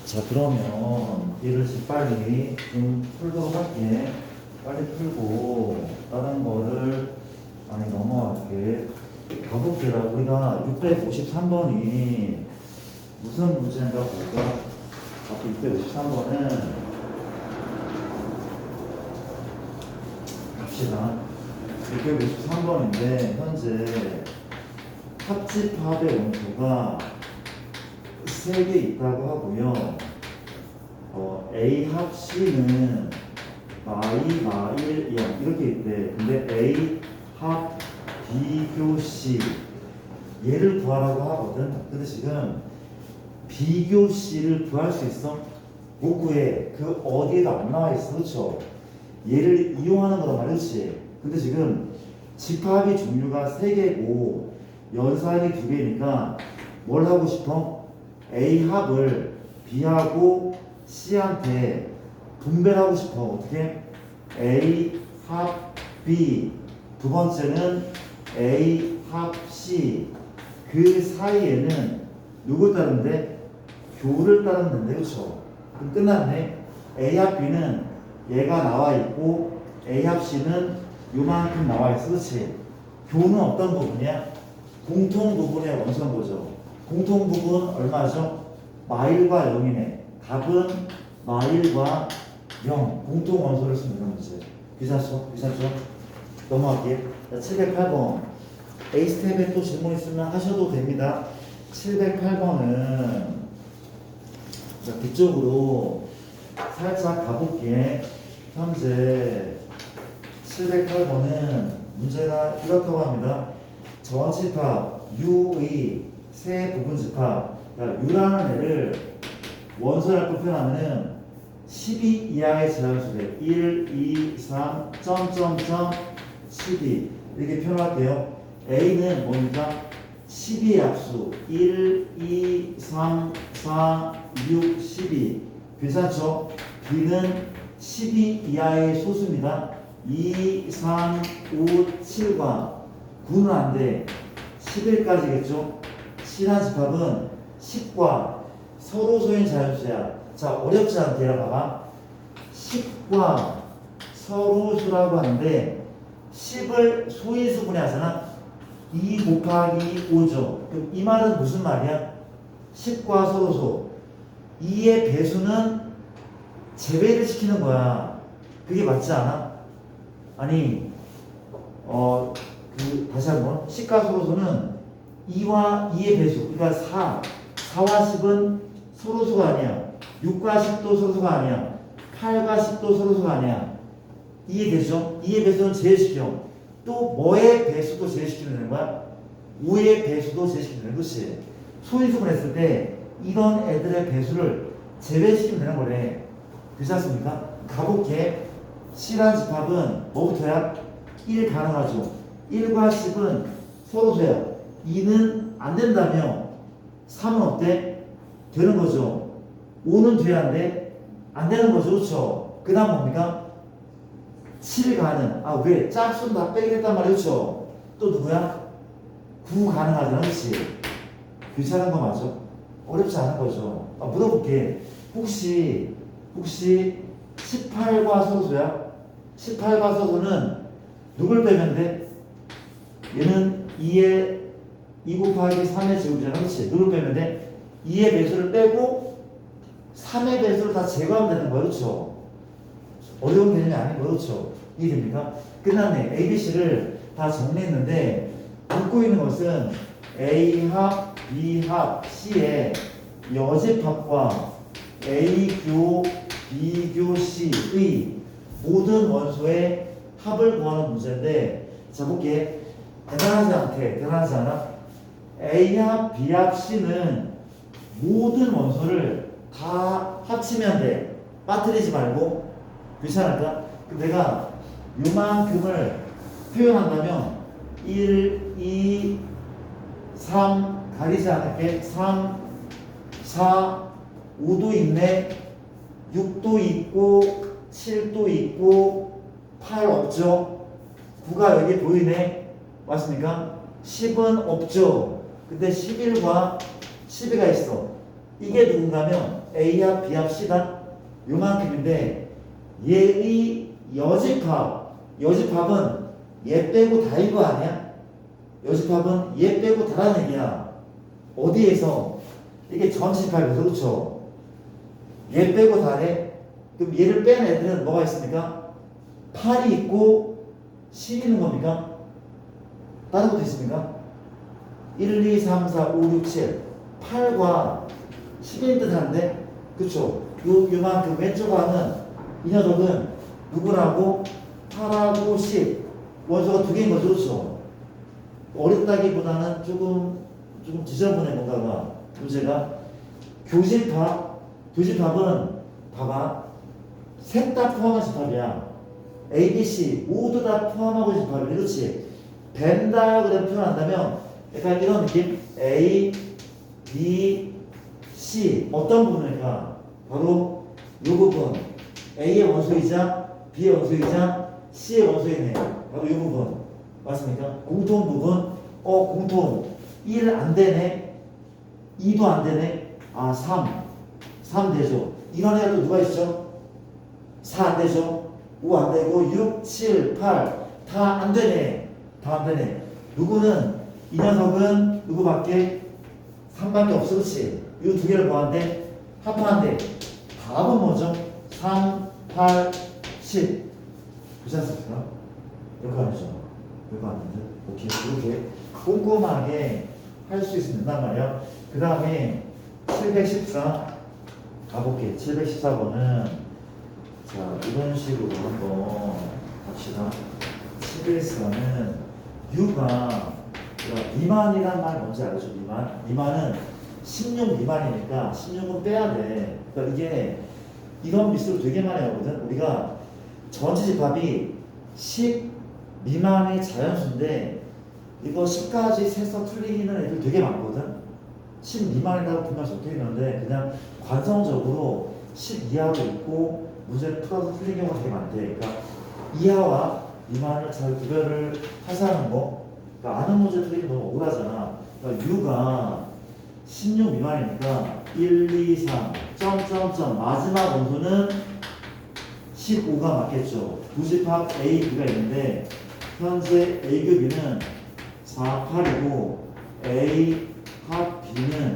자, 그러면 얘를 지금 빨리 좀 풀도록 할게. 빨리 풀고 다른 거를 많이 넘어갈게. 가볼게라. 우리가 653번이 무슨 문제인가 볼까? 앞에 653번은 갑시다. 653번인데 현재 합집합의 원소가 3개 있다고 하고요. A 합 C는 마이, 마일, 0 이렇게 있대. 근데 A 합 비교 C 얘를 구하라고 하거든. 근데 지금 비교 C를 구할 수 있어? 못 구해. 그 어디에도 안 나와 있어. 그렇죠? 얘를 이용하는 거란 말이지. 근데 지금 집합이 종류가 3개고 연산이 2개니까 뭘 하고 싶어? A 합을 B하고 C한테 분배를 하고 싶어. 어떻게? A 합 B 두 번째는 A 합 C 그 사이에는 누굴 따르는데? 교를 따르는데. 그렇죠? 그럼 끝났네. A 합 B는 얘가 나와 있고 A 합 C는 요만큼 나와 있어. 그렇지? 교는 어떤 부분이야? 공통 부분의 원소인 거죠. 공통 부분 얼마죠? 마일과 0이네. 답은 마일과 0. 공통 원소를 쓰면 되는 문제. 귀찮죠? 귀찮죠? 넘어갈게요. 708번. A 스텝에 또 질문 있으면 하셔도 됩니다. 708번은 뒤쪽으로 살짝 가볼게. 현재 708번은 문제가 이렇다고 합니다. 전집합 U의 세 부분 집합. 그러니까 U라는 애를 원소라고 표현하면은 12 이하의 제한수래. 1, 2, 3, 점점점 12 이렇게 표현할게요. A는 뭡니까? 12의 합수 1, 2, 3, 4, 6, 12 괜찮죠? B는 12 이하의 소수입니다. 2, 3, 5, 7과 9는 안 돼. 11까지겠죠? C란 집합은 10과 서로 소인 자연수야. 자, 어렵지 않게 봐봐. 10과 서로수라고 하는데 10을 소인수분해 하잖아. 2 곱하기 5죠. 그럼 이 말은 무슨 말이야? 10과 서로수. 2의 배수는 제외를 시키는 거야. 그게 맞지 않아? 아니, 다시 한번. 10과 서로수는 2와 2의 배수. 그러니까 4와 10은 서로수가 아니야. 6과 10도 서로수가 아니야. 8과 10도 서로수가 아니야. 이해되죠? 2의 배수는 제외시켜. 또 뭐의 배수도 제외시키면 되는 거야? 5의 배수도 제외시키면 되는 거지. 소인수분 했을 때 이런 애들의 배수를 제외시키면 되는 거래. 그렇지 않습니까? 가볼게. C란 집합은 뭐부터야? 1 가능하죠. 1과 10은 서로수야. 2는 안 된다며. 3은 어때? 되는 거죠. 5는 돼야 안 돼? 안 되는 거죠. 그렇죠? 그 다음 뭡니까? 7 가능. 아, 왜? 짝수는 다 빼겠단 말이야. 그렇죠? 또 누구야? 9 가능하잖아. 그렇지? 귀찮은 거 맞아? 어렵지 않은 거죠. 아, 물어볼게. 혹시 18과 서수야? 18과 서수는 누굴 빼면 돼? 얘는 2 곱하기 3의 제곱이잖아. 그렇지? 누굴 빼면 돼? 2의 배수를 빼고 3의 배수를 다 제거하면 되는 거야. 그렇죠? 어려운 개념이 아닌 거. 그렇죠? 이해됩니까? 끝났네. A, B, C를 다 정리했는데 묻고 있는 것은 A 합, B 합, C의 여집합과 A 교, B 교, C의 모든 원소의 합을 구하는 문제인데, 자 볼게. 대단하지 않아? A 합, B 합, C는 모든 원소를 다 합치면 돼. 빠뜨리지 말고. 괜찮을까? 내가 요만큼을 표현한다면 1, 2, 3 가리지 않을게. 3, 4, 5도 있네. 6도 있고 7도 있고 8 없죠. 9가 여기 보이네. 맞습니까? 10은 없죠. 근데 11과 12가 있어. 이게 누군가면 A합 B합 C다 요만큼인데 얘의 여집합은 얘 빼고 다인 거 아니야? 여집합은 얘 빼고 다라는 얘기야. 어디에서? 이게 전집합에서 그렇죠? 얘 빼고 다래? 그럼 얘를 뺀 애들은 뭐가 있습니까? 8이 있고 10이 있는 겁니까? 다른 것도 있습니까? 1, 2, 3, 4, 5, 6, 7 8과 10인 듯 한데 그쵸? 요만큼 왼쪽 하는 이 녀석은 누구라고? 8하고 10 원소가 두 개인 거죠 그렇죠? 어렵다기보다는 조금 지저분해 뭔가가 문제가 교집합은 봐봐 셋 다 포함한 집합이야 A, B, C 모두 다 포함하고 있는 집합이야 그렇지? 벤 다이어그램 표현한다면 약간 이런 느낌 A, B, C 어떤 부분일까? 바로 이 부분 A의 원소이자 B의 원소이자 C의 원소이네 바로 이 부분 맞습니까? 공통 부분 공통 1 안되네 2도 안되네 3 되죠 이런 애가 또 누가 있죠? 4 안되죠 5 안되고 6, 7, 8 다 안되네 다 안되네 누구는 이 녀석은 누구밖에 3밖에 없어 그렇지 이 두 개를 뭐한대? 합하는데 답은 뭐죠? 3, 8, 10 그렇지 않습니까? 이거 아니죠 이거 아닌데 오케이 이렇게 꼼꼼하게 할 수 있으면 된단 말이야 그 다음에 714 가볼게 714번은 자 이런 식으로 한번 합시다 714는 U가 미만이란 말 뭔지 알죠? 미만은 16 미만이니까 16은 빼야 돼 그러니까 이게 이런 미스를 되게 많이 하거든 우리가 전체 집합이 10 미만의 자연수인데 이거 10까지 세서 틀리는 애들 되게 많거든 10 미만이라고 보면 적혀 있는데 그냥 관성적으로 10 이하로 있고 문제를 풀어서 틀린 경우가 되게 많대 그러니까 이하와 미만을 잘 구별을 하자는 거 그러니까 아는 문제 틀리기 너무 억울하잖아 그러니까 U가 16 미만이니까 1, 2, 3 점점점 마지막 원소는 15가 맞겠죠 구집합 A, B가 있는데 현재 A 교 B는 4, 8이고 A 합 B는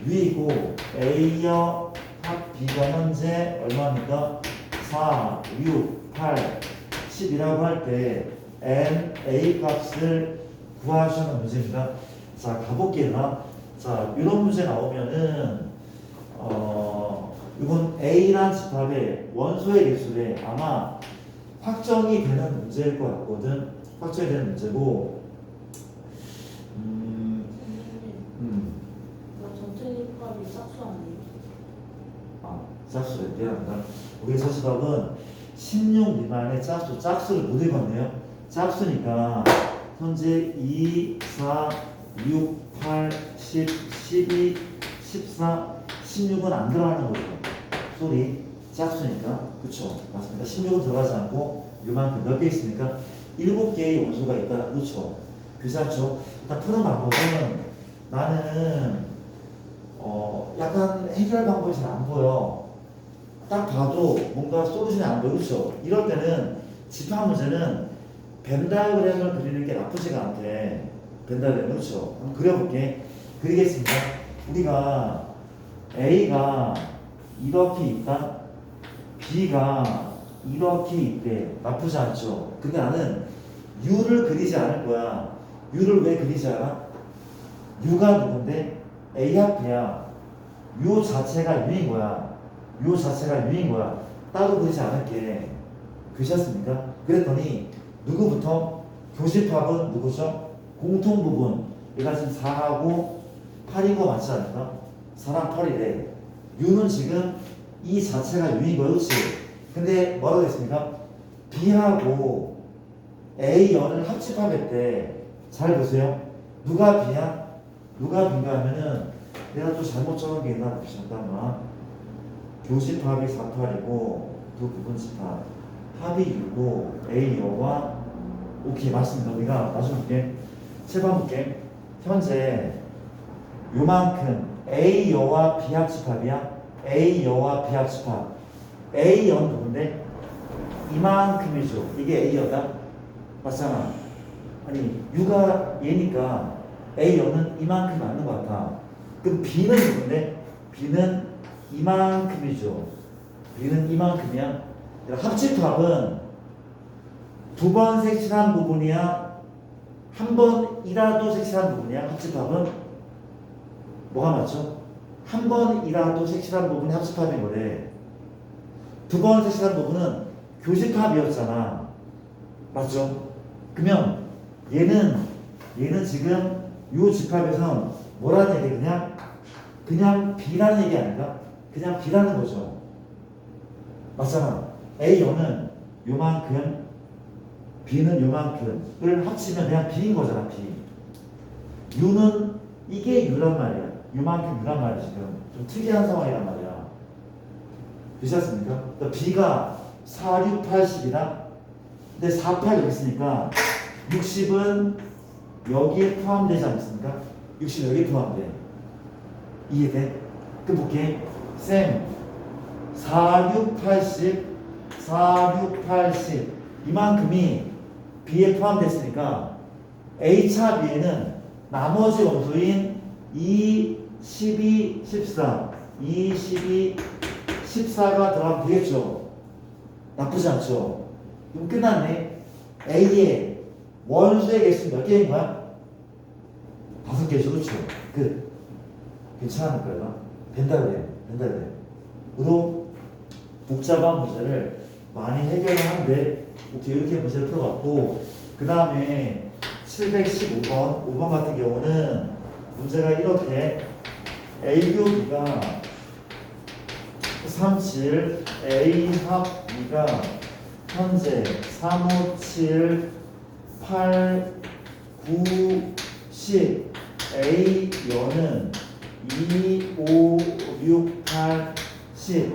U이고 A여 합 B가 현재 얼마입니까? 4, 6, 8, 10이라고 할 때 N, A 값을 구하시는 문제입니다. 자 가볼게요. 자 이런 문제 나오면은 이건 A란 집합의 원소의 개수에 아마 확정이 되는 문제일 것 같거든. 확정이 되는 문제고 전체집합이 짝수 아니에요? 짝수래. 미안합니다. 우리 서집합은 16 미만의 짝수를 못 읽었네요. 짝수니까 현재 2, 4, 6, 8, 10, 12, 14, 16은 안 들어가는 거죠. 소리 짝수니까 그쵸 맞습니다. 16은 들어가지 않고 이만큼 몇 개 있으니까 7개의 원소가 있다. 그렇죠. 괜찮죠? 일단 푸는 방법은 나는 약간 해결 방법이 잘 안 보여. 딱 봐도 뭔가 솔루션이 안 보여. 그렇죠? 이럴 때는 집합 문제는 벤 다이어그램을 그리는 게 나쁘지가 않대. 벤 다이어그램 그렇죠? 한번 그려볼게. 그리겠습니다. 우리가 A가 이렇게 있다. B가 이렇게 있대. 나쁘지 않죠? 근데 나는 U를 그리지 않을 거야. U를 왜 그리지 않아? U가 누군데? A 합이야. U 자체가 U인 거야. U 자체가 U인 거야. 따로 그리지 않을게. 그러셨습니까? 그랬더니 누구부터? 교집합은 누구죠? 공통 부분. 얘가 지금 4하고 8인 거 맞지 않을까? 4랑 8이래. U는 지금 이 자체가 U인 거야. 그렇지? 근데 뭐라고 했습니까? B하고 A연을 합집합했대. 잘 보세요. 누가 B야? 누가 B인가 하면은 내가 또 잘못 적은 게 있나 잠깐만. 교집합이 4, 8이고 두 부분 집합 합이 6고 A여와 오케이 맞습니다. 우리가 나중에 볼게. 세번 볼게. 현재 요만큼 A여와 B합 집합이야. A여와 B합집합. A여는 누군데? 이만큼이죠. 이게 A여다? 맞잖아. 아니 U가 얘니까 A여는 이만큼 맞는 것 같아. 그럼 B는 누군데? B는 이만큼이죠. B는 이만큼이야. 합집합은 두 번 색칠한 부분이야? 한 번이라도 색칠한 부분이야? 합집합은? 뭐가 맞죠? 한 번이라도 색칠한 부분이 합집합인 거래. 두 번 색칠한 부분은 교집합이었잖아. 맞죠? 그러면 얘는 지금 요 집합에선 뭐라는 얘기? 그냥 B라는 얘기 아닌가? 그냥 B라는 거죠. 맞잖아. A여는 요만큼, B는 요만큼을 합치면 그냥 B인 거잖아. B. U는 이게 U란 말이야. 요만큼 U란 말이야. 지금 좀 특이한 상황이란 말이야. 그렇지 않습니까? 그러니까 B가 4, 6, 80이다. 근데 4, 8 여기 있으니까 60은 여기에 포함되지 않습니까? 60 여기에 포함돼. 이해돼? 그럼 볼게. 쌤 4, 6, 80 4, 6, 80 이만큼이 B에 포함됐으니까 A차 B에는 나머지 원소인 2, 12, 14 2, 12, 14가 들어가면 되겠죠. 나쁘지 않죠. 그럼 끝났네. A의 원소의 개수는 몇 개인 거야? 5개죠. 그렇죠. 끝. 괜찮을 거야. 된다 그래. 으로 복잡한 문제를 많이 해결을 하는데 이렇게 문제를 풀어봤고, 그 다음에 715번 5번 같은 경우는 문제가 이렇게 A교비가 37 A 합 2가 현재 3, 5, 7 8 9 10 A 여는 2, 5, 6, 8, 10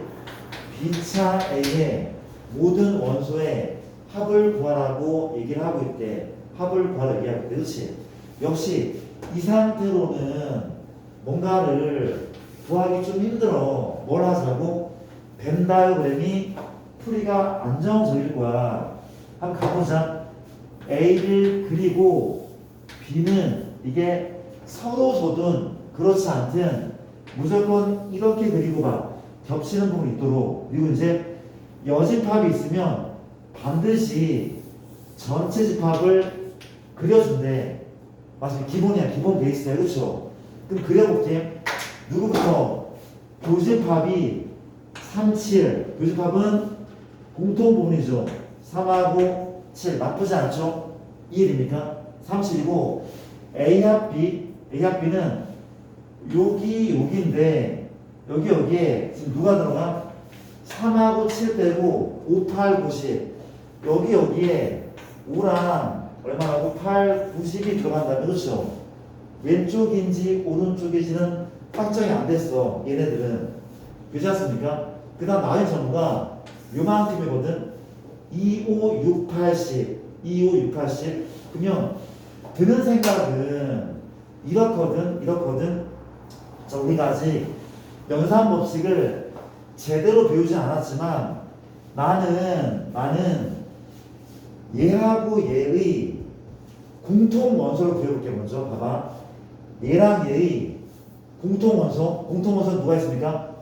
B차 A의 모든 원소의 합을 구하라고 얘기를 하고 있대. 합을 구하라고 얘기하고 있대. 그렇지? 역시 이 상태로는 뭔가를 구하기 좀 힘들어. 뭘 하자고? 벤 다이어그램이 풀이가 안정적일 거야. 한번 가보자. A를 그리고 B는 이게 서로 져든 그렇지 않든 무조건 이렇게 그리고 봐. 겹치는 부분이 있도록. 그리고 이제 여집합이 있으면 반드시 전체 집합을 그려준대. 맞습니다. 기본이야. 기본 베이스야. 그렇죠? 그럼 그려볼게. 누구부터? 교집합이 3, 7. 교집합은 공통 부분이죠. 3하고 7. 나쁘지 않죠? 이해됩니까? 3, 7이고 A합 B. A합 B는 여기인데 여기에 지금 누가 들어가? 3하고 7 빼고 5, 8, 9, 10 여기에 5랑 얼마나고 8, 90이 들어간다면 그렇죠? 왼쪽인지 오른쪽인지는 확정이 안 됐어. 얘네들은. 그렇지 않습니까? 그 다음 나인 전부가 요만큼이거든. 2, 5, 6, 8, 10 2, 5, 6, 8, 10 그러면 드는 생각은 이렇거든. 자, 우리가 아직 연산 법칙을 제대로 배우지 않았지만 나는 얘하고 얘의 공통 원소를 그려볼게. 먼저 봐봐. 얘랑 얘의 공통 원소 누가 있습니까?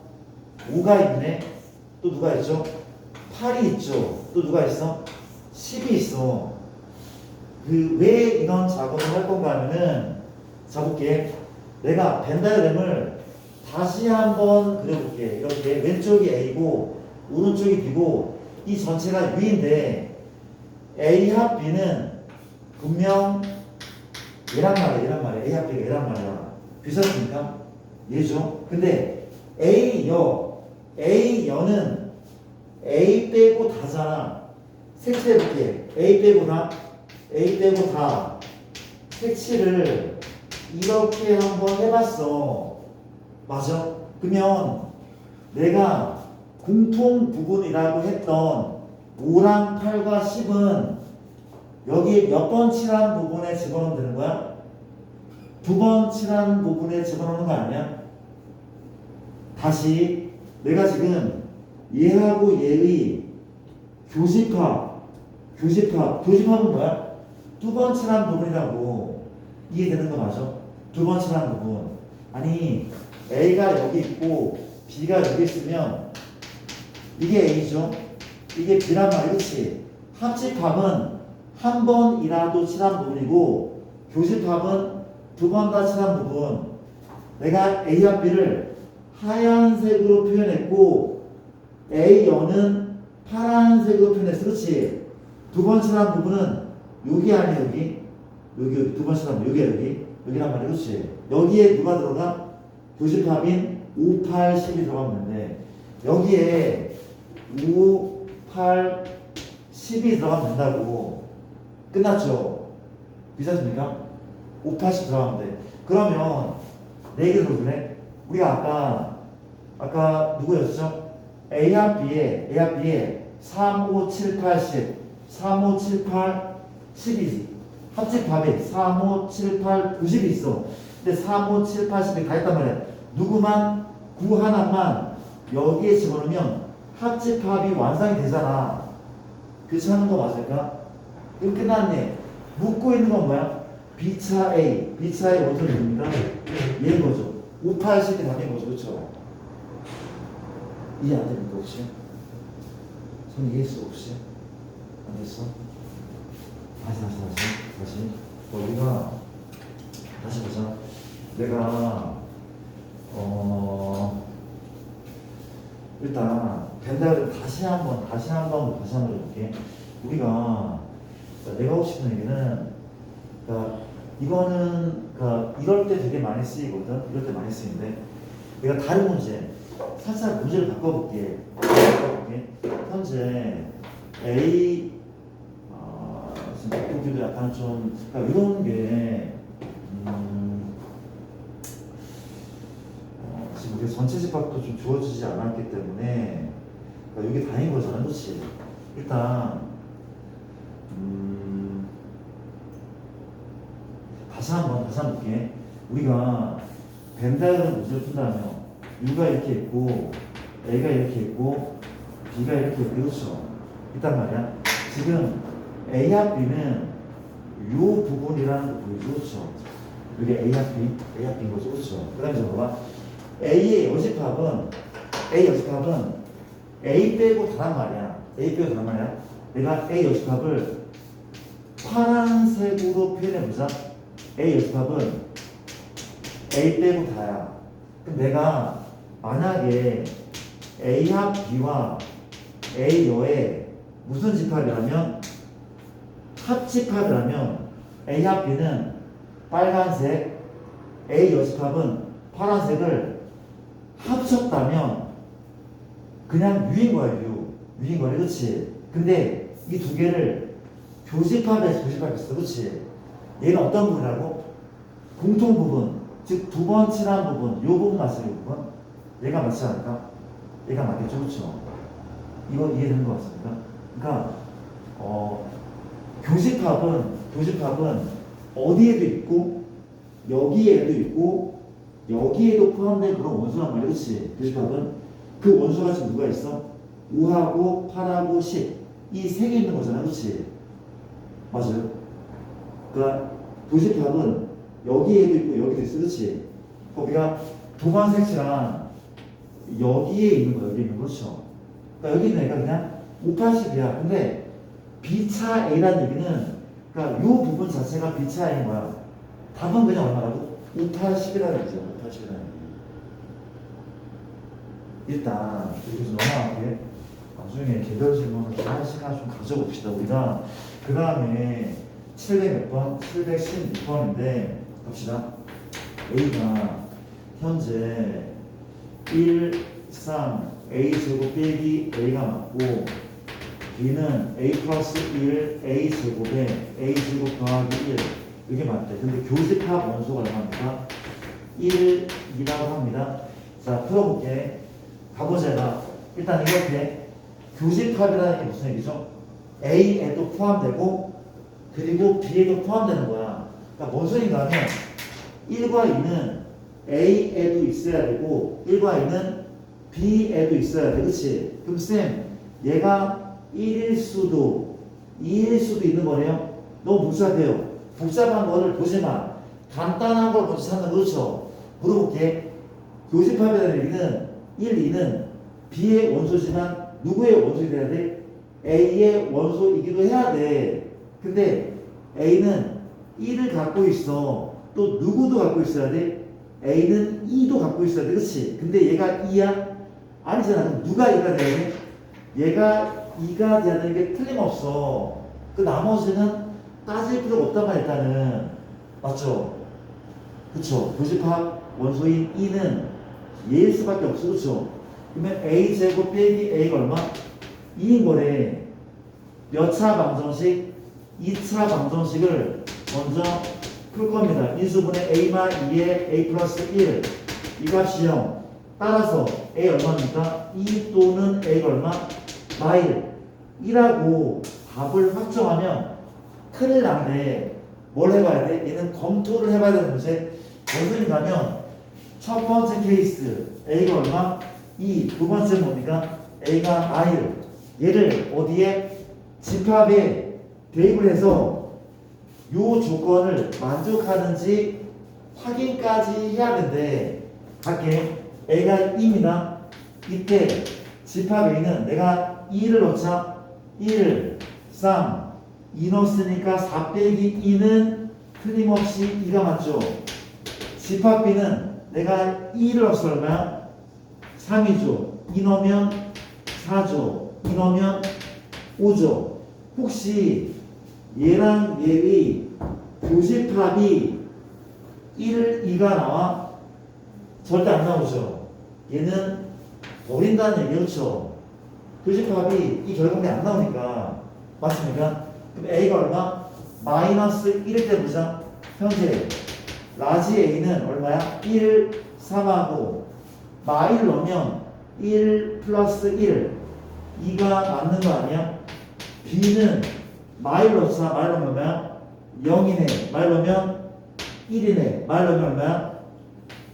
5가 있네. 또 누가 있죠? 8이 있죠. 또 누가 있어? 10이 있어. 왜 이런 작업을 할 건가 하면은, 자 볼게. 내가 벤 다이어그램을 다시 한번 그려볼게. 이렇게 왼쪽이 A고 오른쪽이 B고 이 전체가 U인데 A 합 B는 분명 얘란 말이야. A 합 B가 얘란 말이야. 비슷합니까? 얘죠. 근데 A여는 A 빼고 다잖아. 색칠해볼게. A 빼고 다 색칠을 이렇게 한번 해봤어. 맞아? 그러면 내가 공통 부분이라고 했던 5랑 8과 10은 여기 몇 번 칠한 부분에 집어넣으면 되는 거야? 2번 칠한 부분에 집어넣는 거 아니야? 다시 내가 지금 얘하고 얘의 교집합은 뭐야? 두 번 칠한 부분이라고. 이해되는 거 맞아? 두 번 칠한 부분. 아니 A가 여기 있고 B가 여기 있으면 이게 A죠? 이게 B란 말이야, 그치? 합집합은 한 번이라도 칠한 부분이고 교집합은 두 번 다 칠한 부분. 내가 A와 B를 하얀색으로 표현했고 A연은 파란색으로 표현했어, 그렇지? 두 번 칠한 부분은 여기 아니야, 여기 두 번 칠한 부분, 여기란 말이야, 그렇지? 여기에 누가 들어가? 교집합인 5, 8, 10이 들어가면 되는데 여기에 5, 8, 10이 들어가면 된다고. 끝났죠? 괜찮습니까? 5, 8, 10 들어가면 돼. 그러면 내 얘기 들어보네. 우리가 아까 누구였죠? A와 B에 3, 5, 7, 8, 10 3, 5, 7, 8, 10이 합집합에 3, 5, 7, 8, 9, 10이 있어. 근데 3, 5, 7, 8, 10이 다 있단 말이야. 누구만 9 하나만 여기에 집어넣으면 합집합이 완성이 되잖아. 그렇지 하는 거 맞을까? 이거 끝났네. 묻고 있는 건 뭐야? B차 A, B차의 원소는 누굽니까? 얘인 거죠. 5, 8, 10이 다 된 거죠. 그렇죠? 이해 안 됩니까 혹시? 손 이해했어 혹시? 안 됐어? 다시 우리가 다시 보자. 내가 일단 벤다를 다시 한번 해볼게. 우리가 내가 하고 싶은 얘기는 이거는 이럴 때 되게 많이 쓰이거든. 이럴 때 많이 쓰이는데 내가 다른 문제 살짝 문제를 바꿔볼게. 현재 A 지금 바꾸기도 약간 좀 이런 게 지금 우리 전체 집합도 좀 주어지지 않았기 때문에 이게 다인 거잖아, 그렇지? 일단 다시 한번 볼게. 우리가 벤다이어를 문제를 푼다면 U가 이렇게 있고 A가 이렇게 있고 B가 이렇게 있고 그렇죠? 있단 말이야. 지금 A와 B는 이 부분이라는 거 보이죠? 그렇죠? 이게 A와 B인 거죠? 그렇죠? 그 다음에 봐봐. A의 여집합은 A 빼고 다란 말이야. 내가 A 여집합을 파란색으로 표현해보자. A 여집합은 A 빼고 다야. 그럼 내가 만약에 A와 B와 A여의 무슨 집합이라면 합집합이라면 A와 B는 빨간색, A 여집합은 파란색을 합쳤다면 그냥 U인 거야, U인 거야, 그렇지? 근데 이 두 개를 교집합했어, 그렇지? 얘는 어떤 부분이라고? 공통 부분, 즉 두 번 칠한 부분, 이 부분 맞죠, 이 부분? 얘가 맞지 않을까? 얘가 맞겠죠, 그렇죠? 이거 이해되는 것 같습니까? 그러니까 교집합은 어디에도 있고 여기에도 있고 여기에도 포함된 그런 원소란 말이야, 그렇지? 교집합은 그 원소가 지금 누가 있어? 5하고 8하고 10 이 세 개 있는 거잖아, 그렇지? 맞아요? 그러니까 교집합은 여기에도 있고 여기도 있어, 그렇지? 우리가 도관색칠한 여기에 있는 거, 여기 있는 거, 그렇죠? 그러니까 여기 있는 애가 그냥 5, 80이야. 근데 B차 A라는 얘기는 그러니까 이 부분 자체가 B차 A인 거야. 답은 그냥 얼마라고? 5, 80이라는 얘기죠. 5, 80이라는 얘기. 일단 이렇게 좀 넘어갈게. 나중에 개별 질문을 좀 할 시간 좀 가져봅시다. 우리가 그 다음에 700 몇 번? 716번인데 갑시다. A가 현재 1, 3, A제곱 빼기 A가 맞고 B는 A 플러스 1, A제곱에 A제곱 더하기 1 이게 맞대. 근데 교집합 원소가 얼마입니까? 1이라고 합니다. 자, 풀어볼게. 가보자. 일단 이렇게 교집합이라는 게 무슨 얘기죠? A에도 포함되고 그리고 B에도 포함되는 거야. 그러니까 뭔 소리인가 하면 1과 2는 A에도 있어야 되고 1과 2는 B에도 있어야 돼. 그치? 그럼 쌤, 얘가 1일 수도 2일 수도 있는 거네요. 너무 복잡해요. 복잡한 거를 보지만 간단한 걸 먼저 찾는 거. 그렇죠? 물어볼게. 교집합이라는 얘기는 1, 2는 B의 원소지만 누구의 원소이 돼야 돼? A의 원소이기도 해야 돼. 근데 A는 1을 갖고 있어. 또 누구도 갖고 있어야 돼? A는 2도 갖고 있어야 돼. 그렇지? 근데 얘가 2야? 아니잖아. 그럼 누가 2가 돼야 돼? 얘가 2가 돼야 되는 게 틀림없어. 그 나머지는 따질 필요가 없단 말이야. 일단은. 맞죠? 그쵸? 교집합 원소인 2는 얘일 수밖에 없어. 그쵸? 그러면 A제곱 빼기 A가 얼마? 2인 거래. 몇 차 방정식? 2차 방정식을 먼저 풀 겁니다. 인수분해 A마 2에 A 플러스 1. 이 값이 0. 따라서 A 얼마입니까? 2 또는 A가 얼마? 마일. 2라고 답을 확정하면 큰일 난데 뭘 해봐야 돼? 얘는 검토를 해봐야 되는 문제. 무슨 가면 첫 번째 케이스 A가 얼마? 2. 두 번째 뭡니까? A가 마일. 얘를 어디에? 집합에 대입을 해서 요 조건을 만족하는지 확인까지 해야 되는데 갈게. A가 2입니다. 이때 집합 A는 내가 2를 넣자. 1, 3, 2 넣었으니까 4 빼기 2는 틀림없이 2가 맞죠. 집합 B는 내가 2를 넣었어 얼마야? 3이죠. 2 넣으면 4죠. 2 넣으면 5죠. 혹시 얘랑 얘의 교집합이 1, 2가 나와? 절대 안 나오죠. 얘는 버린다는 얘기. 그렇죠? 교집합이 이 결과물이 안 나오니까. 맞습니까? 그럼 A가 얼마? 마이너스 1일 때 보자. 현재 라지 A는 얼마야? 1, 3하고 마일 넣으면 1 플러스 1 2가 맞는 거 아니야? B는 마일 넣자. 마일 넣으면 얼마야? 0이네. 마일 넣으면 1이네. 마일 넣으면 얼마야?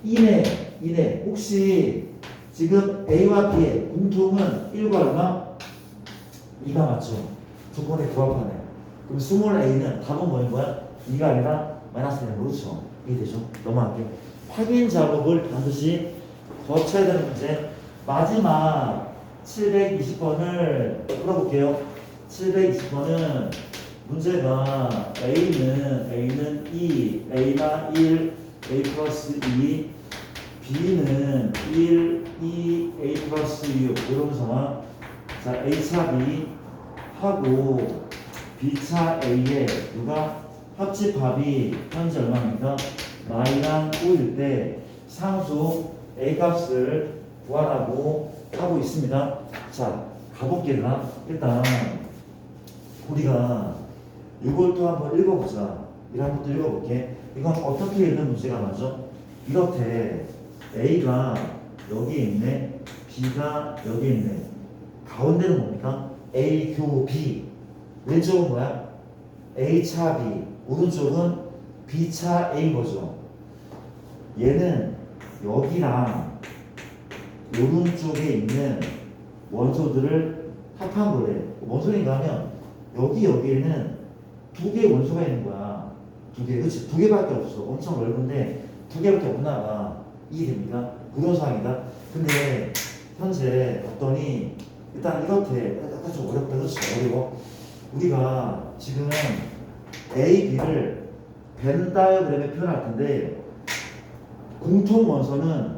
2네. 2네. 혹시 지금 A와 B의 공통은 1과 얼마? 2가 맞죠? 조건에 부합하네. 그럼 스몰 A는 답은 뭐인 거야? 2가 아니라 마이너스 1은 그렇죠. 이해되죠? 넘어갈게요. 확인 작업을 반드시 거쳐야 되는 문제. 마지막 720번을 풀어볼게요. 720번은 문제가 A는 2, A가 1, A 플러스 2, B는 1, 2, A 플러스 6 이런 상황. 자, A차 B 하고 B차 A에 누가 합집합이 현재 얼마입니까? 마이너스 5일 때 상수 A 값을 구하라고 하고 있습니다. 자, 가볼게요. 일단 우리가 이것도 한번 읽어보자. 이런 것도 읽어볼게. 이건 어떻게 읽는 문제가 맞죠? 이렇게 A가 여기에 있네, B가 여기에 있네. 가운데는 뭡니까? A 교 B. 왼쪽은 뭐야? A 차 B. 오른쪽은 B 차 A인 거죠. 얘는 여기랑 오른쪽에 있는 원소들을 합한 거래. 뭔 소린가 하면 여기에는 두 개의 원소가 있는 거야. 두 개. 그치? 두 개밖에 없어. 엄청 넓은데 두 개밖에 못 나가. 이해됩니까? 그런 상황이다. 근데 현재 봤더니 일단 이렇게 약간 좀 어렵다. 그렇지? 어려워. 우리가 지금 A, B를 벤 다이어그램에 표현할 텐데 공통 원소는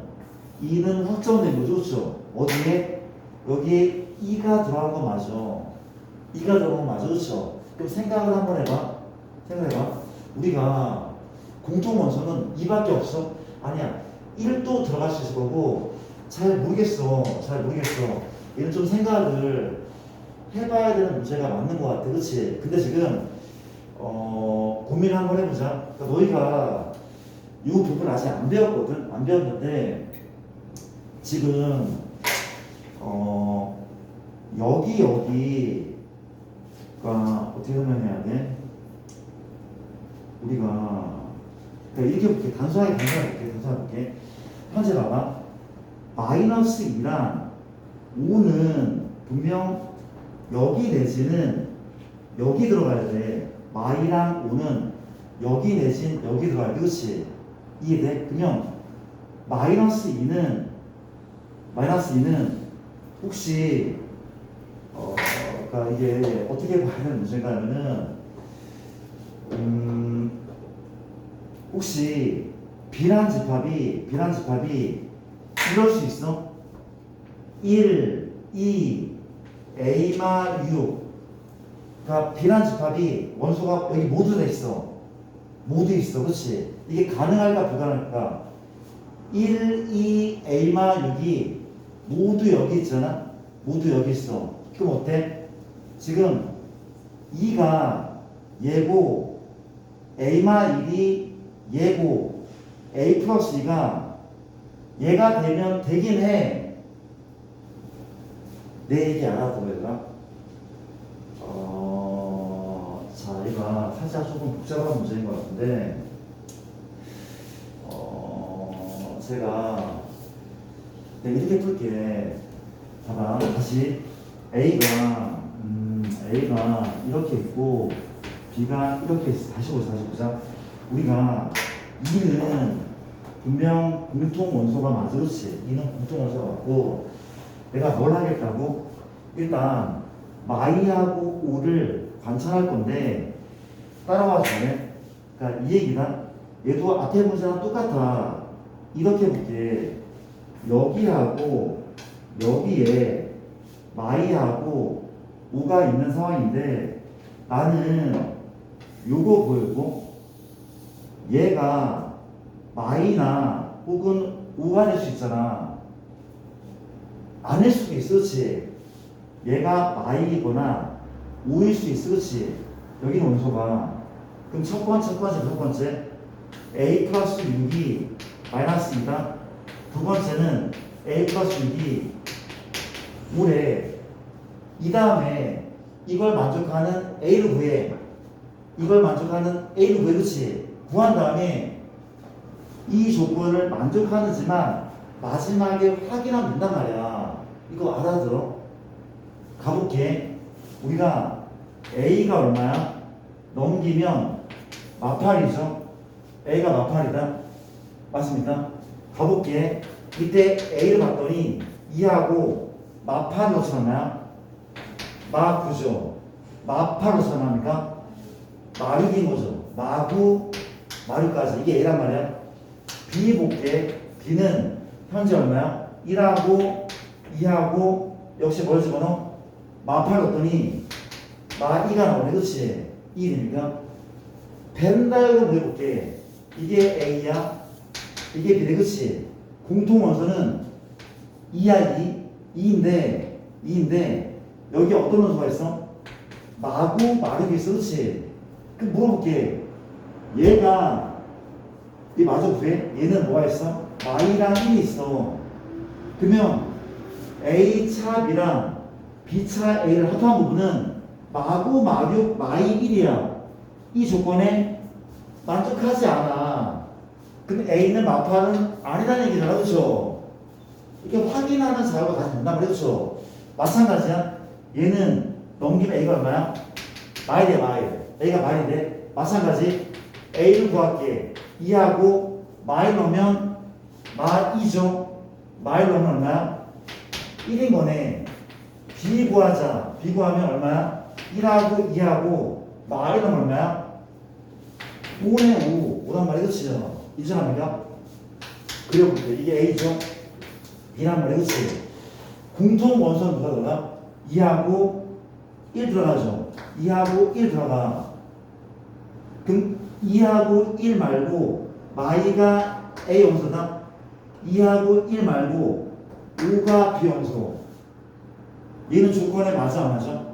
2는 확정된 거죠. 그렇죠? 어디에? 여기에 2가 들어간 거 맞아. 2가 들어간 거 맞아. 그렇죠? 그럼 생각을 한번 해봐. 생각해봐. 우리가 공통 원소는 2밖에 없어? 아니야. 1도 들어갈 수 있을 거고 잘 모르겠어. 얘는 좀 생각을 해봐야 되는 문제가 맞는 것 같아. 그렇지? 근데 지금 고민을 한번 해보자. 그러니까 너희가 이 부분 아직 안 배웠거든? 안 배웠는데 지금 여기가 어떻게 설명해야 돼? 우리가 그러니까 이렇게 볼게. 단순하게 볼게. 현재 봐봐. 마이너스 2랑 5는 분명 여기 내지는 여기 들어가야 돼. 마이랑 5는 여기 내진 여기 들어가야 돼. 그렇지? 이해돼? 그러면 마이너스 2는 혹시 그러니까 이게 어떻게 봐야 되는 문제인가 하면은 혹시 비란 집합이 이럴 수 있어? 1, 2, A마 6. 그러니까 비란 집합이 원소가 여기 모두 돼 있어. 모두 있어. 그렇지? 이게 가능할까 불가능할까? 1, 2, A마 6이 모두 여기 있잖아. 모두 여기 있어. 그럼 어때? 지금 2가 얘고 A마 1이 얘고 A 플러스 2가 얘가 되면 되긴 해. 내 얘기 알아들어 얘들아? 자, 얘가 살짝 조금 복잡한 문제인 것 같은데 제가 이렇게 풀게. 봐봐, 다시 A가 이렇게 있고 B가 이렇게 있어. 다시 보자. 우리가 2는 분명 공통 원소가 맞아. 그렇지? 2는 공통 원소가 맞고 내가 뭘 하겠다고? 일단 마이하고 5를 관찰할 건데 따라와 줄래? 그러니까 이 얘기다. 얘도 앞에 문제랑 똑같아. 이렇게 볼게. 여기하고 여기에 마이하고 5가 있는 상황인데 나는 요거 보이고 얘가 마이나 혹은 5가 될 수 있잖아. 아닐 수도 있어. 그렇지? 얘가 마이거나 5일 수 있어. 그렇지? 여기는 원소가. 그럼 첫 번째 A 플러스 6이 마이너스 2다. 두 번째는 A 플러스 6이 5래. 이 다음에 이걸 만족하는 A를 구해. 그렇지? 구한 다음에 이 조건을 만족하는지만 마지막에 확인하면 된단 말이야. 이거 알아들어? 가볼게. 우리가 A가 얼마야? 넘기면 마팔이죠. A가 마팔이다. 맞습니까? 가볼게. 이때 A를 봤더니 2하고 마팔이 어쩌나요? 마9죠. 마8 어쩌나합니까? 마6인 거죠. 마9, 마6까지. 이게 A란 말이야. B 볼게. B는 현재 얼마야? 1하고 2하고 역시 뭘 집어넣어? 마8 넣었더니 마2가 나오네. 그렇지? 2니까 벤다이어로 해볼게. 이게 A야. 이게 B래. 그렇지? 공통 원소는 2야. 2인데 여기 어떤 원소가 있어? 마구 마6이 있어. 그렇지? 그럼 물어볼게. 얘가 이 마저 구해? 얘는 뭐가 있어? 마이랑 1이 있어. 그러면 A차 B랑 B차 A를 합한 부분은 마구 마6 마이 1이야. 이 조건에 만족하지 않아. 그럼 A는 마파는 아니라는 얘기잖아. 그렇죠? 이렇게 확인하는 작업을 같이 본단 말이야. 그렇죠? 마찬가지야. 얘는 넘기면 A가 얼마야? 마이 돼. A가 마이 돼. 마찬가지 A를 구할게. 2하고 마이 넣으면 마2죠. 마이 넣으면 얼마야? 1인 거네. B 구하자. B 구하면 얼마야? 1하고 2하고 마이 넣으면 얼마야? 5네. 5란 말이. 그치죠? 이전합니까? 그려볼게요. 이게 A죠. B란 말이. 그치? 공통 원소는 누가 들어가? 2하고 1 들어가죠. 2하고 1 들어가. 그럼 2하고 1 말고 마이가 A 원소다. 2하고 1 말고 5가 B 원소. 얘는 조건에 맞아 안 맞아?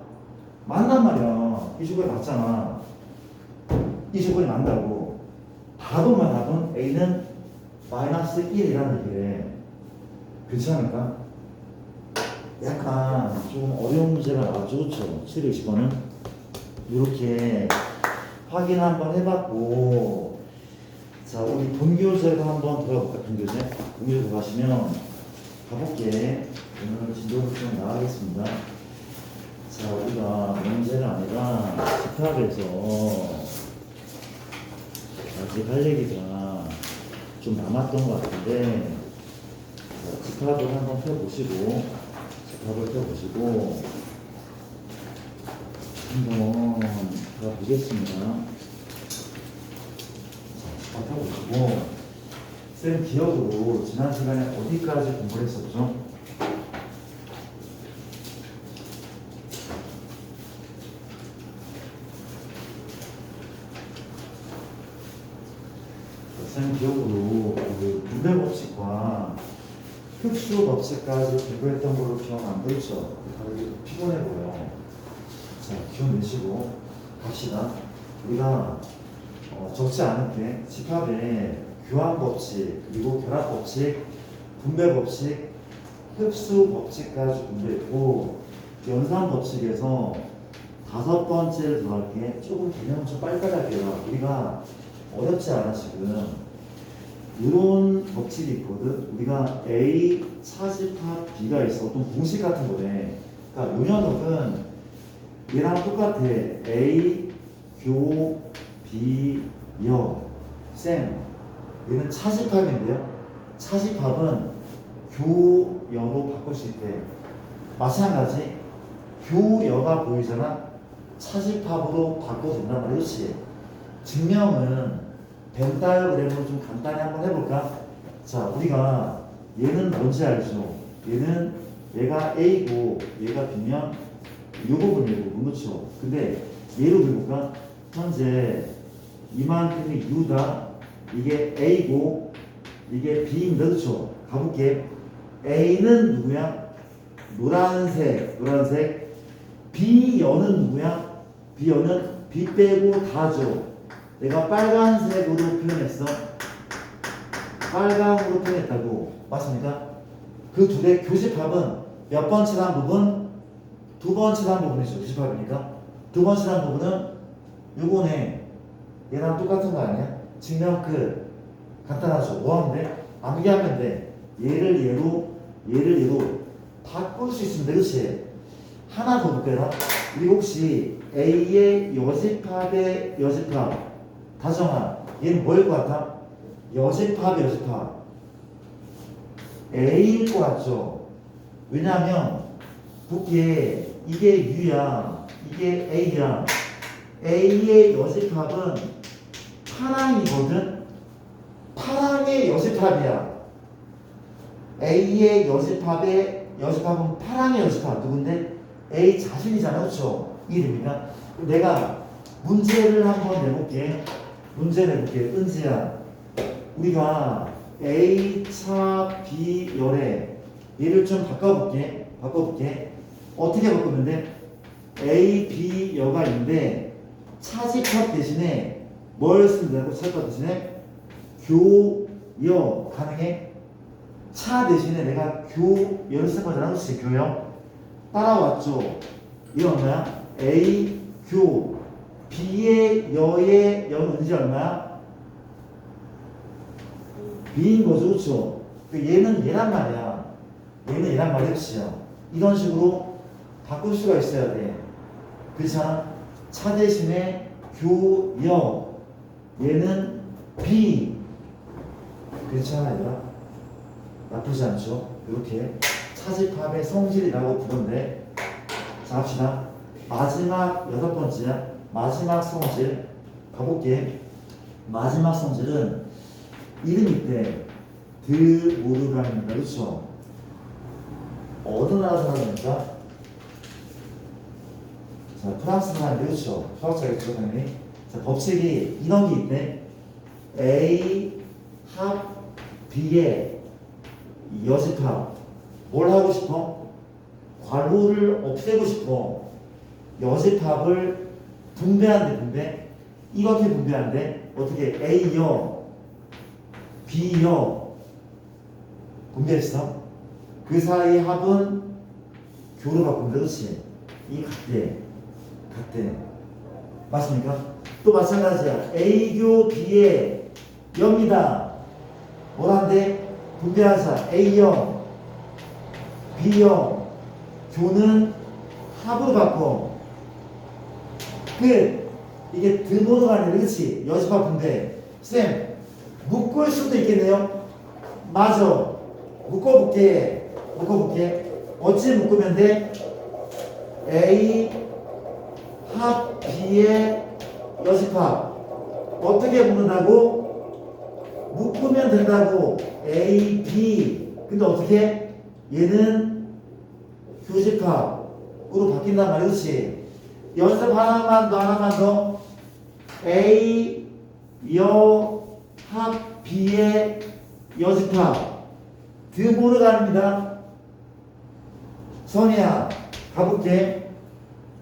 맞단 말이야. 이 조건에 맞잖아. 이 조건이 맞다고. 답은 A는 마이너스 1이라는 얘기래. 그렇지 않을까? 약간 좀 어려운 문제가 나왔죠. 그렇죠? 720번은 이렇게 확인 한번 해봤고, 자 우리 분교재도 한번 들어볼까? 분교재 들어가시면 가볼게. 오늘 진도를 좀 나가겠습니다. 자, 우리가 문제는 아니라 집합에서 아직 할 얘기가 좀 남았던 것 같은데, 자, 집합을 한번 펴보시고, 한번 가보겠습니다. 자, 집합 펴보시고, 쌤 기억으로 지난 시간에 어디까지 공부를 했었죠? 쌤 기억으로 그 분배 법칙과 흡수 법칙까지 공부했던 걸로 기억 안 되죠? 다들 피곤해 보여. 자, 기억 내시고 갑시다. 우리가 적지 않게 집합에 교환 법칙, 그리고 결합 법칙, 분배 법칙, 흡수 법칙까지 공부했고, 연산 법칙에서 5번째를 더할게. 조금 개념을 좀 빨리 할게요. 우리가 어렵지 않아 지금. 이런 법칙이 있거든. 우리가 A 차집합 B가 있어. 어떤 공식 같은 거네. 그러니까 요 녀석은 얘랑 똑같아. A 교 B 여 쌤. 얘는 차집합인데요. 차집합은 교여로 바꿀 수 있대. 마찬가지 교여가 보이잖아. 차집합으로 바꿔도 된단 말이야. 그렇지? 증명은 벤 다이어그램으로 좀 간단히 한번 해볼까? 자, 우리가 얘는 뭔지 알죠? 얘가 A고 얘가 B면 이 부분이고, 그렇죠? 근데 얘로 해볼까? 현재 이만큼이 U다. 이게 A고 이게 B입니다. 그렇죠? 가볼게. A는 누구야? 노란색. B여는 누구야? B여는 B 빼고 다죠. 내가 빨간색으로 표현했어. 빨강으로 표현했다고. 맞습니까? 그 둘의 교집합은 몇 번 칠한 부분? 2번 칠한 부분이죠. 교집합이니까. 2번 칠한 부분은 요거네. 얘랑 똑같은 거 아니야? 증명 끝. 간단하죠. 뭐 하면 돼? 암기하면 돼. 얘를 얘로 바꿀 수 있습니다. 그렇지? 하나 더 볼게요. 우리 혹시 A의 여집합의 여집합 다정아, 얘는 뭐일 것 같아? 여집합의 여집합 A일 것 같죠? 왜냐하면 볼게. 이게 U야, 이게 A야. A의 여집합은 파랑이거든. 파랑의 여집합이야. A의 여집합은 파랑의 여집합. 누군데? A 자신이잖아. 그렇죠? 이해됩니까? 내가 문제를 한번 내볼게. 은지야, 우리가 A 차 B 열에 얘를 좀 바꿔볼게. 어떻게 바꾸면 돼? A, B 여가 있는데 차집합 대신에 뭘 쓴다고? 차집합 대신에 교여 가능해? 차 대신에 내가 교여를 쓴 거잖아. 그렇지? 교여. 따라왔죠? 이게 얼마야? A 교 B의 여의 여는 은지 얼마야? B인 거죠. 그렇죠? 얘는 얘란 말이야. 그렇지요? 이런 식으로 바꿀 수가 있어야 돼. 그렇잖아? 차 대신에 교여, 얘는 B. 그렇잖아, 얘들아? 나쁘지 않죠? 이렇게 차집합의 성질이라고 부른대. 자, 합시다. 마지막 6번째야. 마지막 성질 가볼게. 마지막 성질은 이름이 있대. 드모르간입니다. 그렇죠? 어느 나라 사람입니까? 자, 프랑스 사람인데, 그렇죠? 수학자겠죠, 당연히. 자, 법칙이 이런 게 있대. A 합 B의 여집합. 뭘 하고 싶어? 괄호를 없애고 싶어. 여집합을 분배. 이렇게 분배한대. 어떻게? A여, B여. 분배했어? 그 사이 합은 교로 바꾼다. 그렇지? 이 같대. 맞습니까? 또 마찬가지야. A교 B의 0이다. 뭐란데? 분배하자. A형 B형 교는 합으로 바꿔. 이게 드모드가 아니라 그치? 여집합인데 쌤 묶을 수도 있겠네요. 맞아. 묶어볼게. 어찌 묶으면 돼? A 합 B의 여집합. 어떻게 묶는다고? 묶으면 된다고. A, B. 근데 어떻게? 얘는 교집합으로 바뀐단 말이야. 그치? 연습 하나만 더. A 합 B의 여집합. 드모르가 아닙니다. 선이야, 가볼게.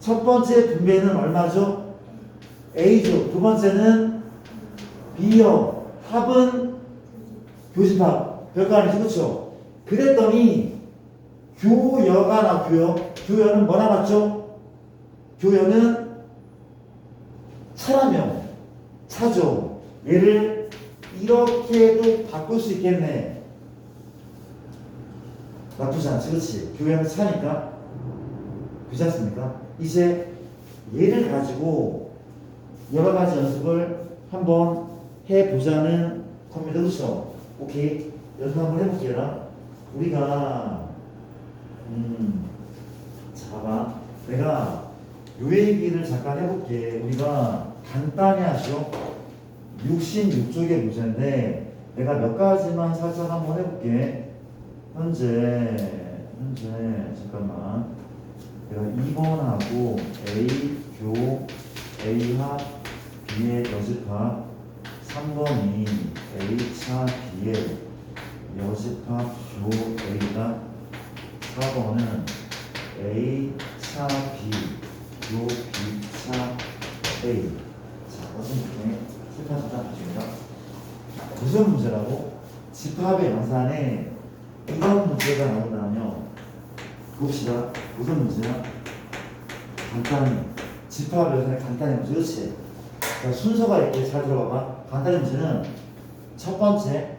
첫 번째 분배는 얼마죠? A죠. 두 번째는 B요. 합은 교집합. 별거 아니지, 그쵸? 그랬더니 교여가 나왔고요. 교여는 뭐 남았죠? 교여는 차라며. 차죠. 얘를 이렇게도 바꿀 수 있겠네. 나쁘지 않지, 그렇지? 교양은 차니까. 그렇지 않습니까? 이제 얘를 가지고 여러 가지 연습을 한번 해보자는 겁니다. 그렇죠? 오케이. 연습 한번 해볼게요. 우리가 자, 봐봐. 내가 요 얘기를 잠깐 해볼게. 우리가 간단히 하죠. 66쪽의 문제인데 내가 몇 가지만 살짝 한번 해볼게. 현재 잠깐만. 내가 2번하고 A 교 A 합 B의 여집합, 3번이 A 차 B의 여집합 교 A가, 4번은 A 차 B 교 B 차 A. 자, 어떤 문제? 실판 잠깐 보십니다. 무슨 문제라고? 집합의 연산에 이런 문제가 나온다면 봅시다. 무슨 문제야? 간단히 집합의 연산에 간단히 문제. 그렇지? 자, 순서가 이렇게 잘 들어봐봐. 간단히 문제는 첫 번째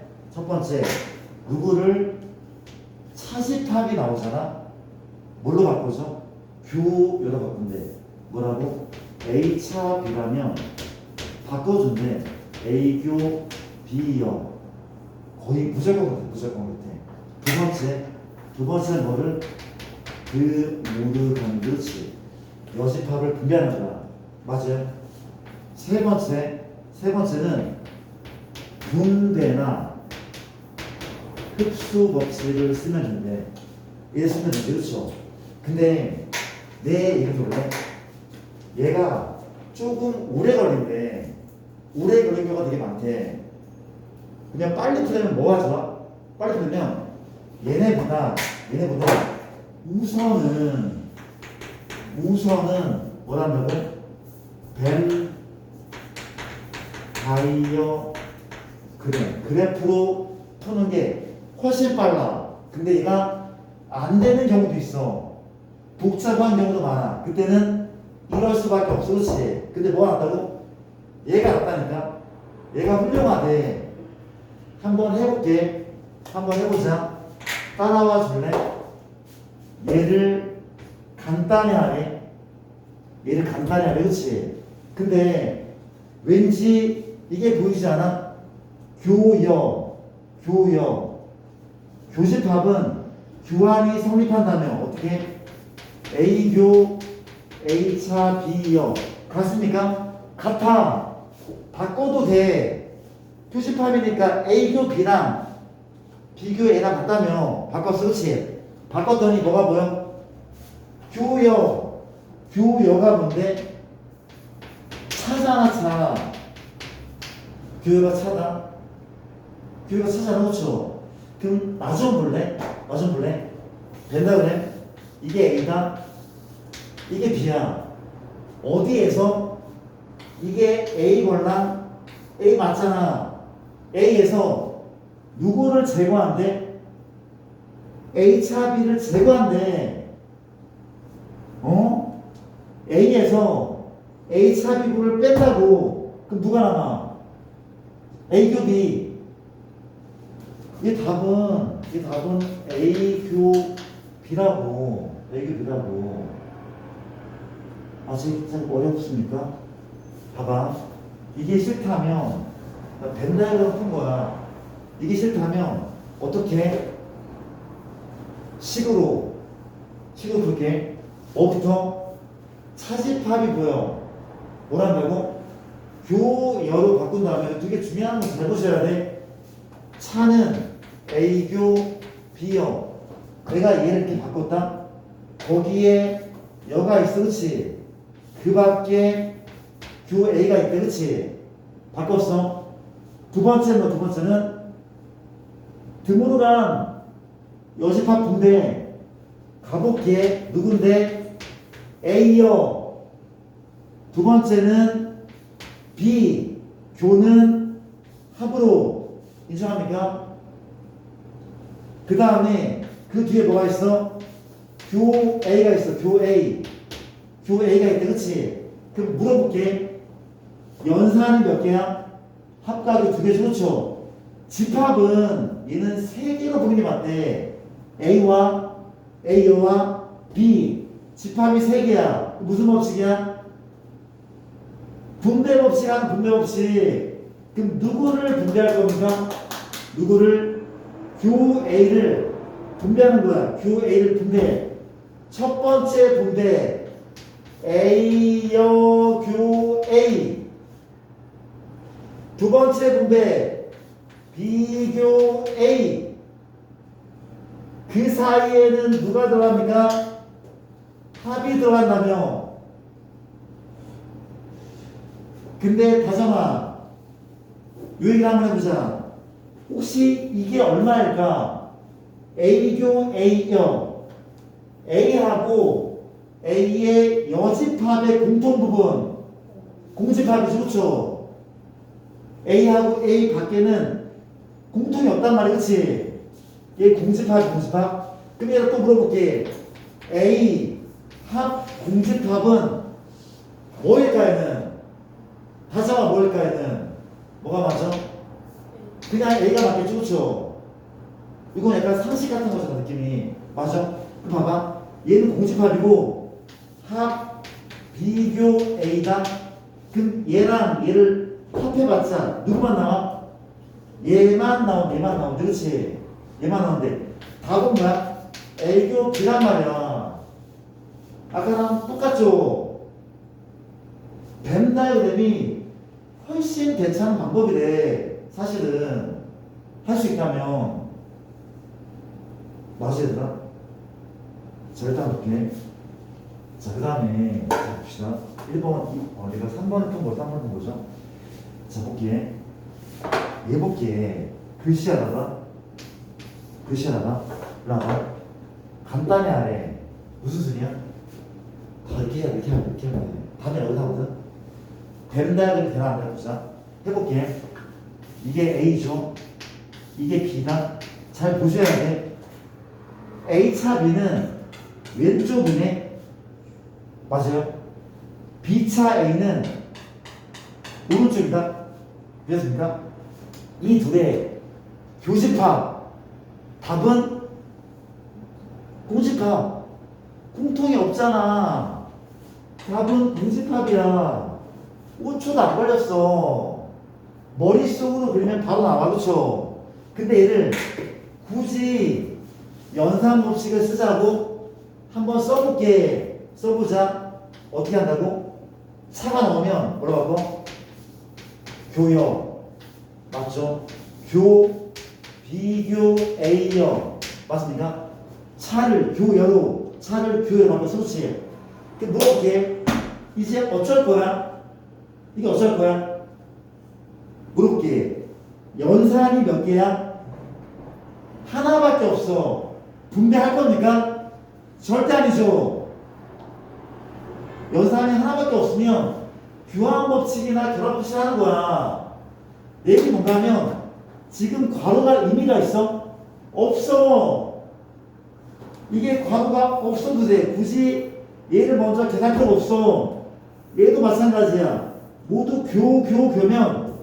누구를 차집합이 나오잖아. 뭘로 바꾸죠? 교여로 바꾼대. 뭐라고? A 차 B라면 바꿔준대. A교 B여. 거의 무조건 같아. 두 번째는 뭐를? 그 모두 간. 그렇지. 여집합을 분배하는 거야. 맞아요. 세 번째는 분배나 흡수 법칙을 쓰면 된대. 얘 쓰면 된대. 그렇죠. 근데 내 얘기 들어볼래? 얘가 조금 오래 걸린대. 오래 걸린 경우가 되게 많대. 그냥 빨리 풀면 뭐가 좋아? 빨리 풀면 얘네보다 우선은 뭐란다고? 그래프로 푸는 게 훨씬 빨라. 근데 얘가 안 되는 경우도 있어. 복잡한 경우도 많아. 그때는 이럴 수밖에 없어. 그렇지? 근데 뭐가 낫다고? 얘가 낫다니까? 얘가 훌륭하대. 한번 해볼게. 한번 해보자. 따라와 줄래? 얘를 간단히 하네. 그렇지? 근데 왠지 이게 보이지 않아? 교집합은 교환이 성립한다면 어떻게? A교 A차 B여 같습니까? 같아. 바꿔도 돼. 교집합이니까 A교 B랑 B교 A랑 같다며 바꿨어. 그렇지? 바꿨더니 뭐가 보여? 교여가 뭔데? 차잖아. 차. 교여가 차다. 교여가 차잖아. 그렇죠? 그럼 나 좀 볼래? 된다 그래? 이게 A다. 이게 B야. 어디에서? 이게 A걸랑 A 맞잖아. A에서 누구를 제거한대? A차 B를 제거한대. A에서 A차 B를 뺀다고. 그럼 누가 남아? A교 B. 이 답은 A교 B라고. A교 B라고. 아직 좀 어렵습니까? 봐봐. 이게 싫다면 벤 다이어그램 푼 거야. 이게 싫다면 어떻게? 식으로 볼게. 뭐부터? 차집합이 보여. 뭐란다고? 교여로 바꾼 다음에 되게 중요한 거 잘 보셔야 돼. 차는 A교 B여. 내가 얘를 이렇게 바꿨다. 거기에 여가 있어, 그치? 그 밖에 교 A가 있대, 그치? 바꿨어. 두 번째는 드물어간 여집합 분배 가볼게. 누군데? A여. 두 번째는 B. 교는 합으로 인정합니까? 그 다음에 그 뒤에 뭐가 있어? 교 A가 있어. 교 A. 교 A가 있대, 그치? 그럼 물어볼게. 연산이 몇 개야? 합각이 2개죠, 그렇죠? 집합은 얘는 3개로 보는 게 맞대. A와 B. 집합이 3개야. 무슨 법칙이야? 분배 법칙. 그럼 누구를 분배할 겁니까? 누구를? 교 A를 분배하는 거야. 교 A를 분배. 첫 번째 분배 A여 교 A. 두 번째 분배 B교 A. 그 사이에는 누가 들어갑니까? 합이 들어간다며. 근데 다정아, 요 얘기를 한번 해보자. 혹시 이게 얼마일까? A교 A여. A하고 A의 여집합의 공통 부분. 공집합이죠, 그렇죠? A하고 A 밖에는 공통이 없단 말이야, 그치? 얘 공집합. 그럼 얘가 또 물어볼게. A 합 공집합은 뭐일까에는? 다정아 뭐일까에는? 뭐가 맞아? 그냥 A가 맞겠죠, 그쵸? 이건 약간 상식 같은 거잖아, 느낌이. 맞아? 그럼 봐봐. 얘는 공집합이고 합 비교 A다. 그럼 얘랑 얘를 합해봤자 누구만 나와? 얘만 나오는데, 그렇지? 얘만 나오는데 답은 뭐야? A교 B란 말이야. 아까랑 똑같죠? 벤 다이어그램이 훨씬 괜찮은 방법이래. 사실은 할 수 있다면. 맞아야 되나? 자, 일단 볼게. 자, 그 다음에 봅시다. 1번, 내가 3번을 푼 거, 3번 푼 거죠? 자, 볼게. 얘 볼게. 글씨하다가 올라가. 간단히 하래. 무슨 소리야? 다 이렇게 해야 돼. 답이 여기서 하거든? 된다, 그럼 되나 안 되나 보자. 해볼게. 이게 A죠. 이게 B다. 잘 보셔야 돼. A차 B는 왼쪽이네. 맞아요. B차 A는 오른쪽이다. 그렇습니까? 이 둘의 교집합. 답은 공집합. 공통이 없잖아. 답은 공집합이야. 5초도 안 걸렸어. 머릿속으로 그리면 바로 나와, 그쵸? 근데 얘를 굳이 연산 법칙을 쓰자고 한번 써볼게. 써보자. 어떻게 한다고? 차가 나오면 뭐라고 하고? 교여. 맞죠? 비교 A여. 맞습니까? 차를 교여로 한번 써보지. 물어볼게. 이제 어쩔 거야? 이게 어쩔 거야? 물어볼게. 연산이 몇 개야? 하나밖에 없어. 분배할 겁니까? 절대 아니죠. 연산이 하나밖에 없으면 교환법칙이나 결합법칙을 하는 거야. 내 얘기 뭔가 하면 지금 괄호가 의미가 있어? 없어. 이게 괄호가 없어도 돼. 굳이 얘를 먼저 계산할 필요가 없어. 얘도 마찬가지야. 모두 교면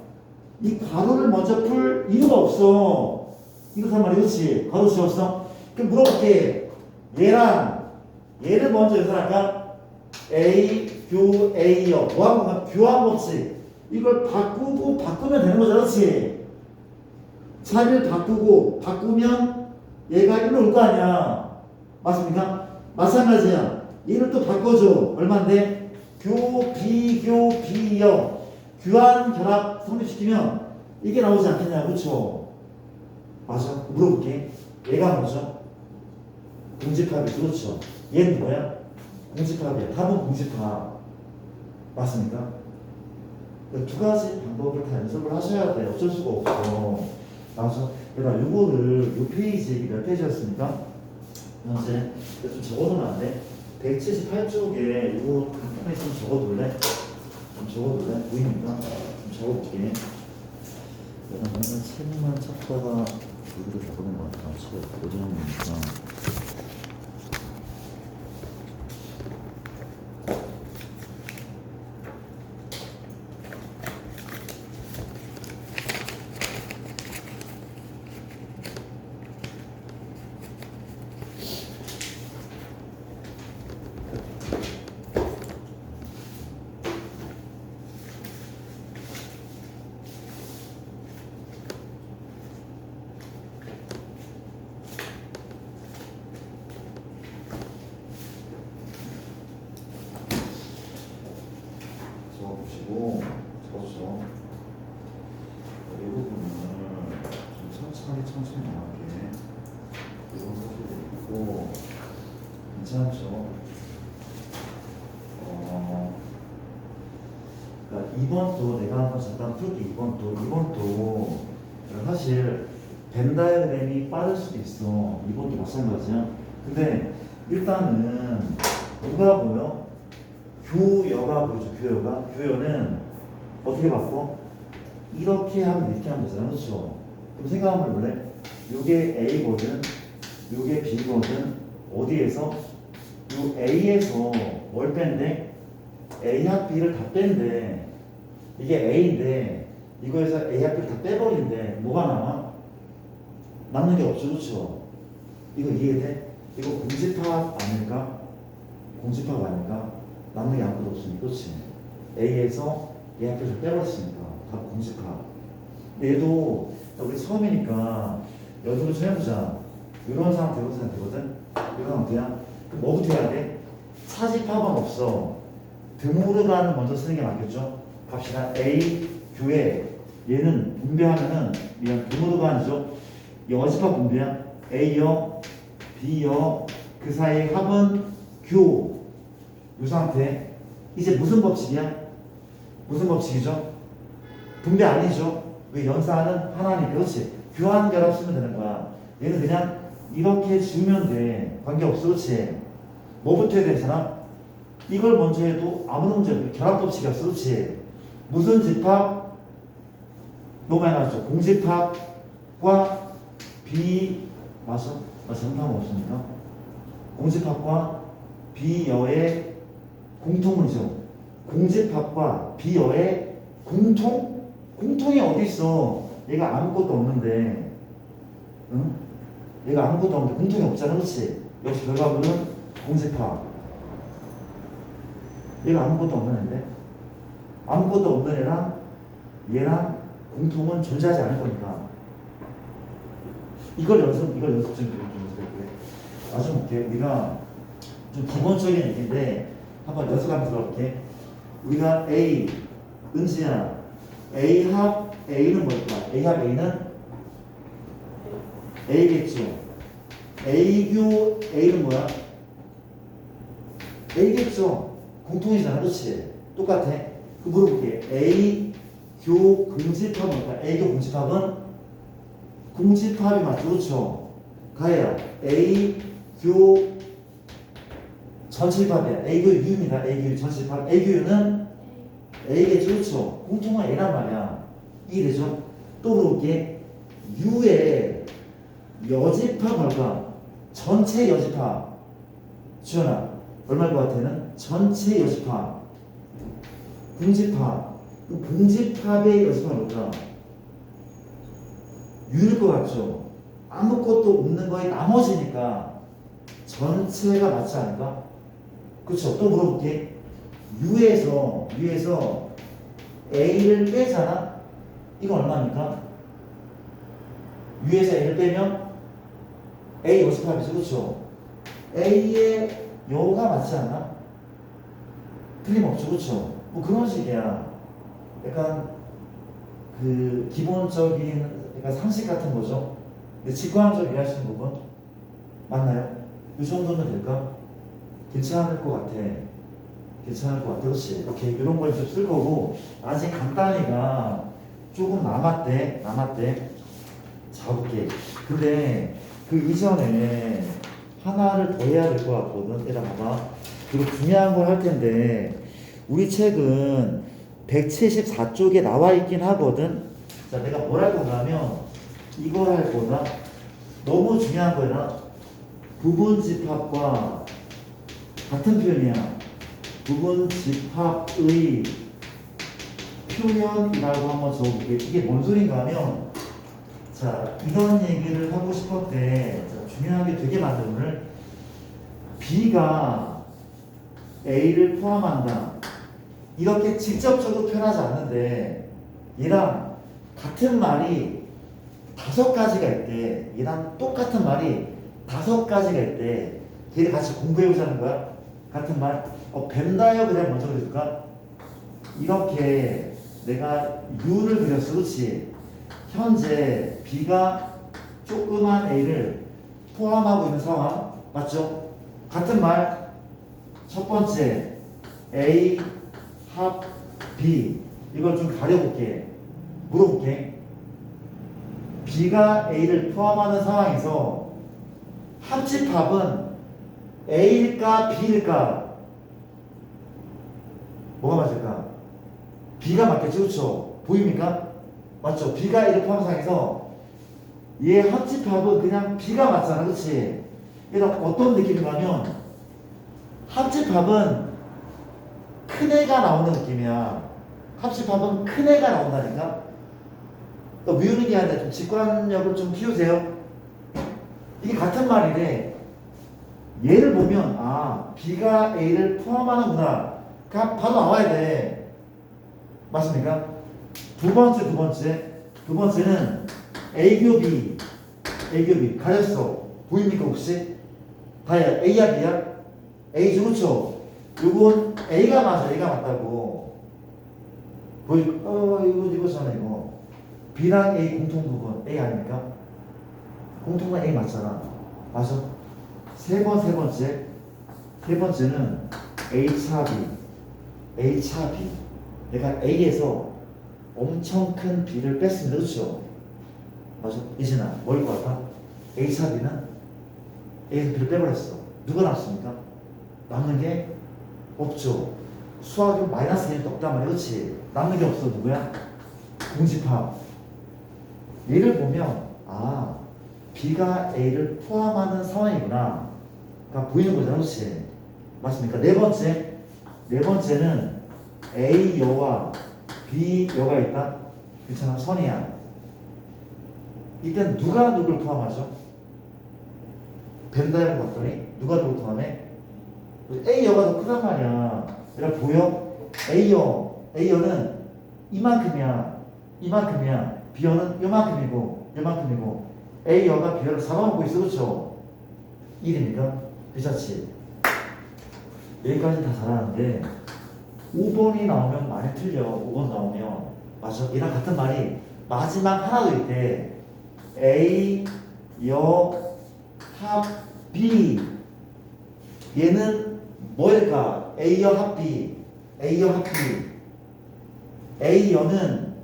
이 괄호를 먼저 풀 이유가 없어. 이렇단 말이야, 그렇지? 괄호 지웠어? 그럼 물어볼게. 얘를 먼저 연산할까? A, Q, A요. 교환 법칙. 이걸 바꾸면 되는 거잖아, 그렇지? 차를 바꾸면 얘가 1로 올 거 아니야. 맞습니까? 마찬가지야. 얘를 또 바꿔줘. 얼마인데? 비교, 비요. 교환, 결합 성립시키면 이게 나오지 않겠냐, 그쵸? 맞아. 물어볼게. 얘가 뭐죠? 공집합이 그렇죠. 얘는 뭐야? 공집합이야. 답은 공집합. 맞습니까? 두 가지 방법을 다 연습을 하셔야 돼. 어쩔 수가 없어. 맞아. 얘들아, 요거를 요 페이지 몇 페이지였습니까? 현재 좀 적어두면 안 돼? 178쪽에 요거 간단히 좀 적어둘래? 보입니까? 좀 적어볼게. 내가 맨날 책만 찾다가 여기를 적어놓은 것 같아. 책 어디 놨는가? 적어보시고 적어서 이 부분을 좀 천천히 나가게 이런 소리도 있고 괜찮죠? 그러니까 2번도 내가 한번 잠깐 풀게. 2번도 사실 벤 다이어그램이 빠를 수도 있어. 2번도 마찬가지야. 근데 일단은 누가 보여? 교여가 보이죠. 교여는 어떻게 바꿔? 이렇게 하면 이렇게 하면 되잖아. 그렇죠? 그럼 생각 한번 해볼래? 요게 A거든, 요게 B거든. 어디에서? 요 A에서 뭘 뺀대? A합 B를 다 뺀대. 이게 A인데 이거에서 A합 B를 다 빼버린대. 뭐가 남아? 남는 게 없죠. 그렇죠? 이거 이해돼? 이거 공집합 아닐까? 공집합 아닐까? 남는 게 아무것도 없으니까. 그렇지? A에서 A합 B를 다 빼버렸으니까 다 공집합. 근데 얘도 우리 처음이니까 연습을 좀 해보자. 이런 상황 되거든? 이런 상태야. 그럼 뭐부터 해야 돼? 차집합은 없어. 드모르간을 먼저 쓰는 게 맞겠죠? 갑시다. A, Q에 얘는 분배하면은 드모르간이죠? 여집합 분배야. A여, B여, 그 사이의 합은 Q. 이 상태. 이제 무슨 법칙이야? 무슨 법칙이죠? 분배 아니죠? 왜 연산은 하나니까. 그렇지? 교환 결합 쓰면 되는 거야. 얘는 그냥 이렇게 주면 돼. 관계없어. 그렇지? 뭐부터 해야 되잖아? 이걸 먼저 해도 아무런 문제 없어. 결합법칙이었어. 그렇지? 무슨 집합? 너무 많이 나왔죠. 공집합과 맞아? 잘못하면 없습니까? 공집합과 비여의 공통이죠. 공집합과 비여의 공통이 어디 있어? 얘가 아무것도 없는데, 응? 얘가 아무것도 없는데 공통이 없잖아. 그렇지? 역시 결과물은 공집합. 얘가 아무것도 없는 애인데, 아무것도 없는 애랑 얘랑 공통은 존재하지 않을 거니까. 이걸 연습 좀 연습해볼게. 아주 볼게. 우리가 좀 기본적인 얘기인데 한번 연습하면서 들어볼게. 우리가 A, 은지야, A합 A는 뭘까? A합 A는 A겠죠. A교 A는 뭐야? A겠죠. 공통이잖아. 그렇지? 똑같아. 그 물어볼게. A교 공집합은 뭘까? A교 공집합은 공집합이 맞죠? 그렇죠? 가해야. A교 전집합이야. A교 U입니다. A교 전집합. A교 U는 A겠죠? 그렇죠? 공통은 A란 말이야. 이해되죠? 또 물어볼게. U의 여집합 뭘까? 전체 여집합. 주연아, 얼마일 것 같아는? 전체 여집합. 공집합. 공집합의 여집합 뭘까? U일 것 같죠? 아무것도 없는 거에 나머지니까 전체가 맞지 않을까? 그쵸? 또 물어볼게. U에서 A를 빼잖아? 이거 얼마입니까? U에서 A를 빼면 A 요집합이죠. 그쵸? A의 요가 맞지 않나? 틀림없죠. 그쵸? 뭐 그런 식이야. 약간 그 기본적인 약간 상식 같은 거죠. 근데 직관적으로 이해하시는 부분 맞나요? 이 정도면 될까? 괜찮을 것 같아. 괜찮을 것 같아. 그렇지? 오케이. 이런 걸 좀 쓸 거고 아직 간단히가 조금 남았대. 자, 볼게. 근데 그 이전에 하나를 더 해야 될 것 같거든. 얘들아 봐봐. 그리고 중요한 걸 할 텐데 우리 책은 174쪽에 나와 있긴 하거든. 자, 내가 뭘 할 건가 하면 이걸 할 거다. 너무 중요한 거야. 부분집합과 같은 표현이야. 부분집합의 표현이라고 한번 적어볼게. 이게 뭔 소린가 하면 자, 이런 얘기를 하고 싶었대. 자, 중요한 게 되게 많아 오늘. B가 A를 포함한다. 이렇게 직접적으로 표현하지 않는데 얘랑 같은 말이 5가지가 있대. 얘랑 똑같은 말이 5가지가 있대. 걔를 같이 공부해보자는 거야. 같은 말. 벤다이어 그냥 먼저 그려줄까? 이렇게 내가 U를 그렸어. 그렇지? 현재 B가 조그만 A를 포함하고 있는 상황. 맞죠? 같은 말. 첫 번째 A 합 B. 이걸 좀 가려볼게. 물어볼게. B가 A를 포함하는 상황에서 합집합은 A일까 B일까? 뭐가 맞을까? B가 맞겠죠? 그렇죠? 보입니까? 맞죠? B가 A를 포함한 상황에서 얘 합집합은 그냥 B가 맞잖아. 그렇지? 얘가 어떤 느낌인가면 합집합은 큰 애가 나오는 느낌이야. 합집합은 큰 애가 나온다니까? 또 미우는 게 아니라 좀 직관력을 좀 키우세요. 이게 같은 말이래. 얘를 보면 아 B가 A를 포함하는구나. 바로 나와야 돼. 맞습니까? 두 번째는 A교 B 가렸어. 보입니까 혹시? 다야 A야 B야? A죠. 그쵸? 요건 A가 맞다고. 이거잖아 이거. B랑 A 공통 부분 A 아닙니까? 공통은 A 맞잖아. 맞아? 세 번째는 A 차 B. 내가 A에서 엄청 큰 B를 뺐습니다. 그렇죠? 맞아? 이진아, 뭐일 것 같아? A 차 B는 A에서 B를 빼버렸어. 누가 남습니까? 남는 게 없죠. 수학은 마이너스 1도 없단 말이야. 그렇지? 남는 게 없어. 누구야? 공집합. 얘를 보면 아 B가 A를 포함하는 상황이구나. 가 보이는 거잖아. 그렇지? 맞습니까? 네 번째는 A 여와 B 여가 있다. 괜찮아? 선이야. 일단 누가 누굴 포함하죠? 벤다이를 봤더니 누가 누굴 포함해? A 여가 더 크단 말이야. 얘가 보여? A여는 이만큼이야. B여는 요만큼이고 A여가 B여를 잡아먹고 있어. 그렇죠? 1입니까? 괜찮지? 여기까지 다 잘하는데 5번이 나오면 많이 틀려. 5번 나오면 맞아. 얘랑 같은 말이 마지막 하나 더 있대. A 여 합 B. 얘는 뭐일까? A 여 합 B. A여는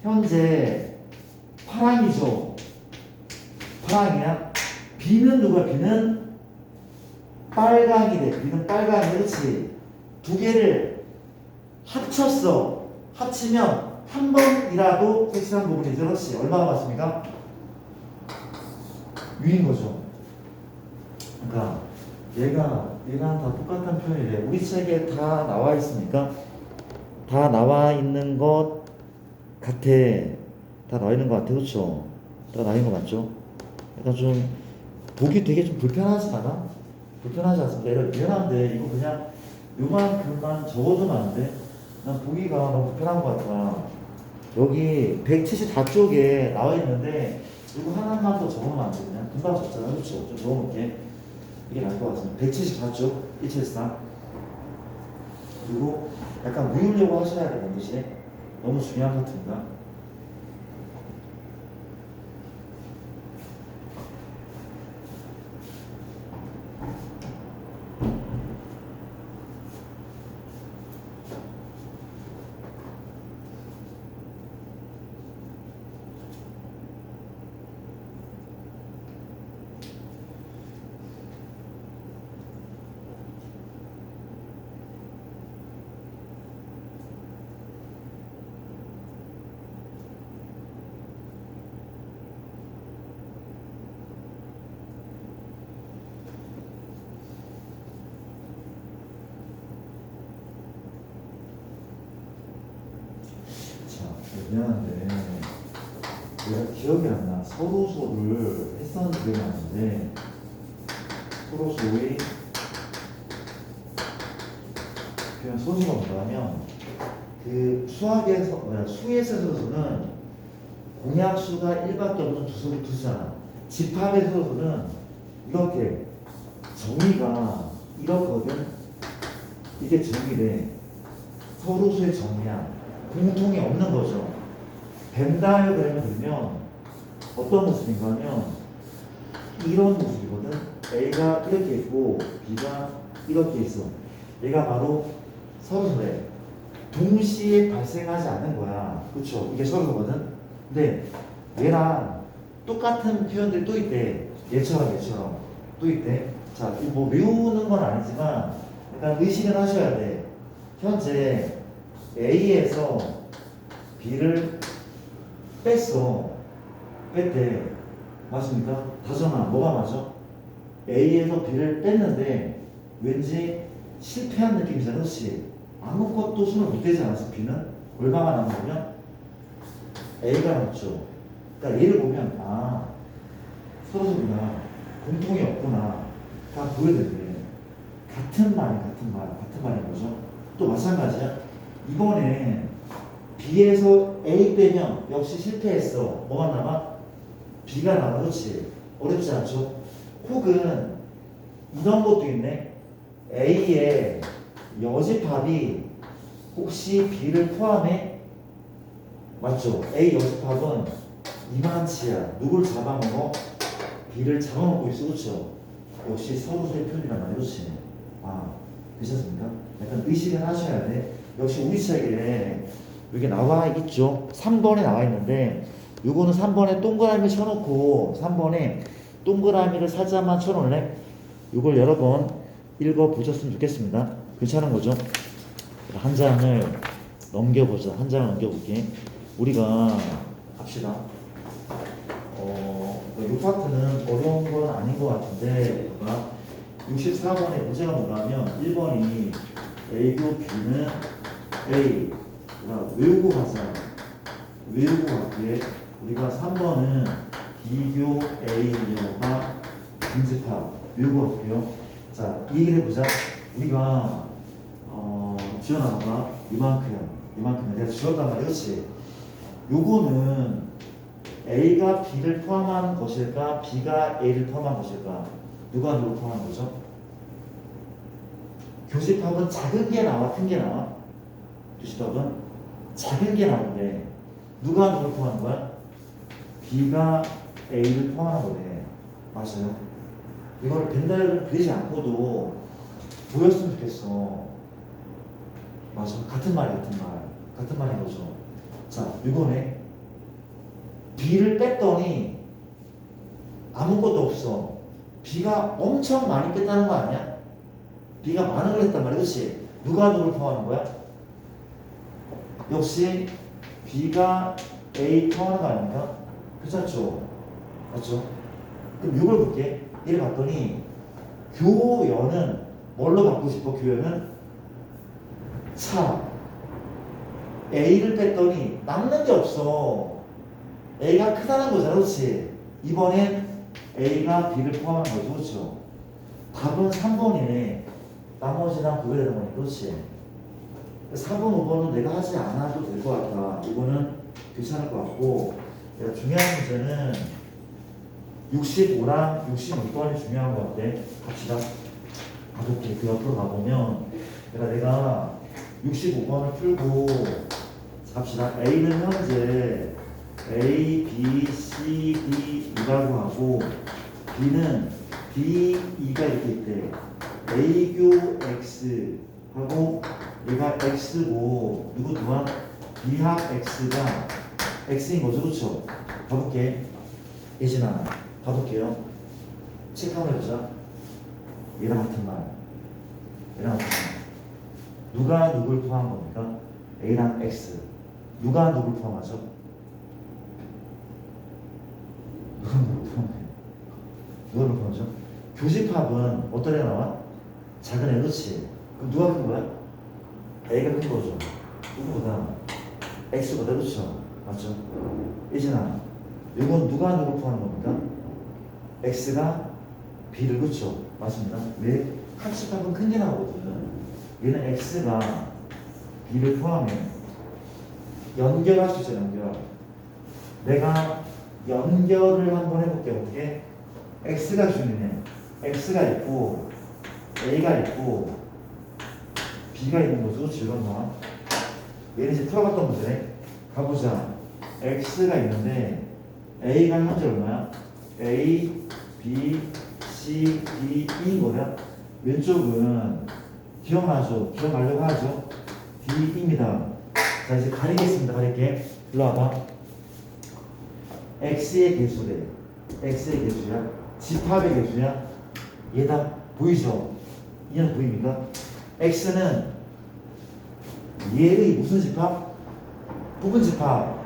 현재 파랑이죠. 파랑이야. B는 누구야? B는 빨강이래. B는 빨강이. 그렇지? 두 개를 합쳤어. 합치면 한 번이라도 색칠한 부분이죠. 그렇지? 얼마가 맞습니까? U인 거죠. 그러니까 얘랑 다 똑같은 표현이래. 우리 책에 다 나와 있습니까? 다 나와 있는 것 같아. 다 나와 있는 것 같아. 그렇죠? 다 나와 있는 것 맞죠? 약간 좀 보기 되게 좀 불편하지 않아? 불편하지 않습니까? 이거 미안한데 이거 그냥 요만큼만 적어두면 안 돼? 난 보기가 너무 불편한 것 같아. 여기 174쪽에 나와 있는데 이거 하나만 더 적어놓으면 안 돼? 그냥 금방 적잖아. 그렇죠? 좀 적어놓을게. 이게 나을 것 같습니다. 174쪽 173. 그리고 약간 외우려고 하셔야 돼. 반드시. 너무 중요한 파트입니다. 자, 미안한데 내가 기억이 안 나. 서로소를 했었는지 기억이 나는데 서로소의 그냥 소수가 뭐냐면 그 수학에서 수에서는 공약수가 1밖에 없는 두 수잖아. 집합에서는 이렇게 정의가 이렇거든. 이게 정의래. 서로수의 정의야. 공통이 없는 거죠. 벤 다이어그램을 그리면 어떤 모습인가 하면 이런 모습이거든. A가 이렇게 있고 B가 이렇게 있어. 얘가 바로 서로소래. 동시에 발생하지 않는 거야. 그쵸? 이게 서로거든. 근데 얘랑 똑같은 표현들이 또 있대. 얘처럼 또 있대. 자, 이거 뭐 외우는 건 아니지만 약간 의식은 하셔야 돼. 현재 A에서 B를 뺐대. 맞습니까? 다정아, 뭐가 맞아? A에서 B를 뺐는데 왠지 실패한 느낌이잖아. 그렇지? 아무것도 손을 못 대지 않았어. B는 얼마가 남으면 A가 남죠. 그러니까 얘를 보면 서로소구나, 공통이 없구나 다 보여드릴게. 같은 말인 거죠. 또 마찬가지야. 이번에 B에서 A 빼면 역시 실패했어. 뭐가 남아? B가 남아. 그렇지? 어렵지 않죠? 혹은 이런 것도 있네. A의 여집합이 혹시 B를 포함해? 맞죠? A 여집합은 이만치야. 누굴 잡아먹어? B를 잡아먹고 있어. 그렇죠? 역시 서로서의 표현이란 말이야. 그렇지? 괜찮습니까? 약간 의식을 하셔야 돼. 역시 우리 책에 여기 나와 있죠. 3번에 나와 있는데 요거는 3번에 동그라미 쳐놓고 3번에 동그라미를 살짝만 쳐놓을래? 이걸 여러 번 읽어보셨으면 좋겠습니다. 괜찮은 거죠? 한 장을 넘겨보자. 한 장을 넘겨볼게. 우리가 합시다. 이 파트는 어려운 건 아닌 것 같은데 64번의 문제가 뭐냐면 1번이 A고 B는 A 외우고 가자. 외우고 갈게. 우리가 3번은 B교 A가 빈집합 외우고 갈게요. 자, 이 얘기를 해보자. 우리가 지어나가 이만큼 내가 지었단 말이야. 그렇지? 요거는 A가 B를 포함하는 것일까? B가 A를 포함한 것일까? 누가 누굴 포함한 거죠? 교집합은 작은 게 나와, 큰 게 나와? 교집합은 작은 게 나오는데 누가 누굴 포함한 거야? B가 A를 포함한 거네. 맞아요? 이걸 벤다이어를 그리지 않고도 보였으면 좋겠어. 맞아. 같은 말인 거죠. 자, 이거네. B를 뺐더니 아무것도 없어. B가 엄청 많이 뺐다는 거 아니야? B가 많은 걸 했단 말이야. 그렇지? 누가 누굴 포함하는 거야? 역시 B가 A 포함하는 거 아닙니까? 괜찮죠? 맞죠? 그럼 이걸 볼게. 얘를 봤더니 교연은 뭘로 바꾸고 싶어? 교연은 A를 뺐더니 남는 게 없어. A가 크다는 거잖아. 그렇지? 이번엔 A가 B를 포함한 거죠. 그렇죠? 답은 3번이네. 나머지랑 그거 되는 거니, 그렇지? 4번, 5번은 내가 하지 않아도 될 것 같아. 이거는 괜찮을 것 같고, 내가 중요한 문제는 65랑 66번이 중요한 것 같아. 갑시다. 가볼게. 그 옆으로 가보면, 내가 65번을 풀고, 갑시다. A는 현재 A, B, C, D, E라고 하고, B는 D, E가 이렇게 있대. A교 X 하고 얘가 X고 누구 또한 B합 X가 X인 거죠, 그렇죠? 가볼게. 예진아, 가볼게요. 책 한번 해보자. 얘랑 같은 말. 얘랑 같은 말. 누가 누굴 포함한 겁니까? A랑 X. 누가 누굴 포함하죠? 누가 누굴 포함해? 누가 누굴 포함하죠? 교집합은 어떤 애가 나와? 작은 애, 그렇지? 그럼 누가 큰 거야? A가 큰 거죠. 누구보다? X보다, 그렇죠? 맞죠? 예진아, 이건 누가 누굴 포함하는 겁니까? X가 B를, 그렇죠? 맞습니다. 왜? 합집합은 큰 게 나오거든. 얘는 X가 B를 포함해. 연결할 수 있죠, 연결. 내가 연결을 한번 해볼게. 어떻게? X가 주인이네. X가 있고 A가 있고 B가 있는 거죠. 그렇지? 이런 상황. 얘는 이제 풀어봤던 문제네. 가보자. X가 있는데 A가 현재 얼마야? A, B, C, D, E인 거야. 왼쪽은 기억나죠? 기억나려고 하죠? D입니다. 자, 이제 가리겠습니다. 가릴게. 일로 와봐. X의 개수래. X의 개수야. 집합의 개수야. 얘다. 보이죠? 얘는 보입니까? X는 얘의 무슨 집합? 부분 집합.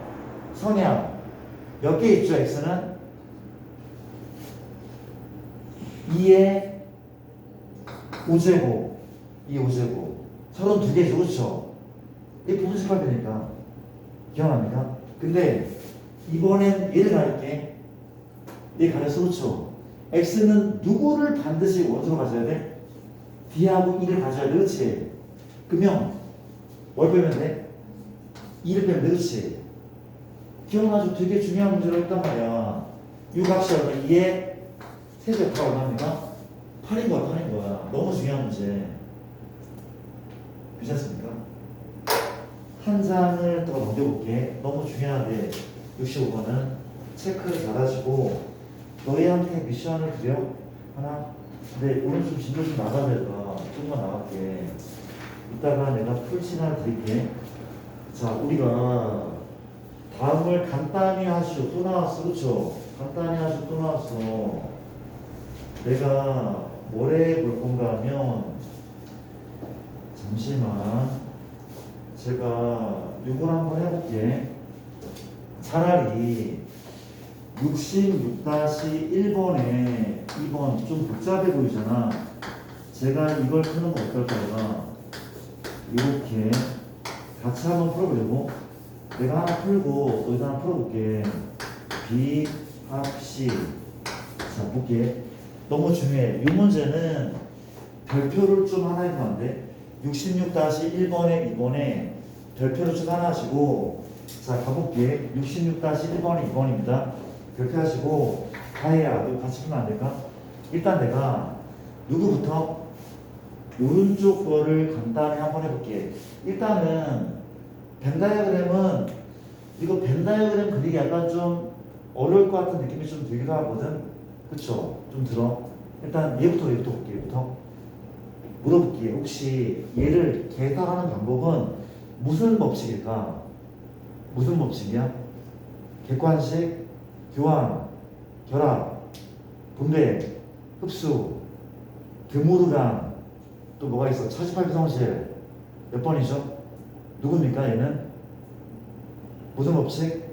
선양. 몇 개 있죠, X는? 2의 5제곱. 2의 5제곱. 32개죠, 그렇죠? 이게 부분 집합이니까. 기억납니까? 근데 이번엔 얘를 가릴게. 얘 가려서, 그렇죠? X는 누구를 반드시 원소로 가져야 돼? D하고 E를 가져야 돼, 그렇지? 그러면 뭘 빼면 돼? 2를 빼면 돼, 그렇지? 기억나죠? 되게 중요한 문제를 했단 말이야. 이 값이 얼마? 2의 세제곱가 얼마입니까? 8인 거야, 8인 거야. 너무 중요한 문제. 괜찮습니까? 한 장을 더 넘겨볼게. 너무 중요한데 65번은 체크를 잘 하시고 너희한테 미션을 드려? 하나? 근데 오늘 좀 진도 좀 나가야 될까? 조금만 나갈게. 이따가 내가 풀 시간을 드릴게. 자, 우리가 다음을 간단히 하시오. 또 나왔어, 그쵸? 간단히 하시오. 또 나왔어. 내가 뭘 해볼 건가 하면 잠시만 제가 이걸 한번 해볼게. 차라리 66-1번에 2번 좀 복잡해 보이잖아. 제가 이걸 푸는 거 어떨까요? 이렇게 같이 한번 풀어보려고. 내가 하나 풀고 너희도 하나 풀어볼게. B, 합, C. 자, 볼게. 너무 중요해. 이 문제는 별표를 좀 하나 해보면 안 돼? 66-1번에 2번에 별표를 좀 하나 하시고, 자, 가볼게. 66-1번에 2번입니다. 그렇게 하시고, 다혜야, 너 같이 풀면 안 될까? 일단 내가 누구부터? 오른쪽 거를 간단히 한번 해볼게. 일단은 벤 다이어그램은 이거 벤 다이어그램 그리기 약간 좀 어려울 것 같은 느낌이 좀 들기도 하거든. 그쵸? 좀 들어. 일단 얘부터 볼게. 얘부터 물어볼게. 혹시 얘를 계산하는 방법은 무슨 법칙일까? 무슨 법칙이야? 객관식, 교환, 결합, 분배, 흡수, 드모르간, 또 뭐가 있어? 차집합 비성실. 몇 번이죠? 누굽니까 얘는? 무슨 법칙?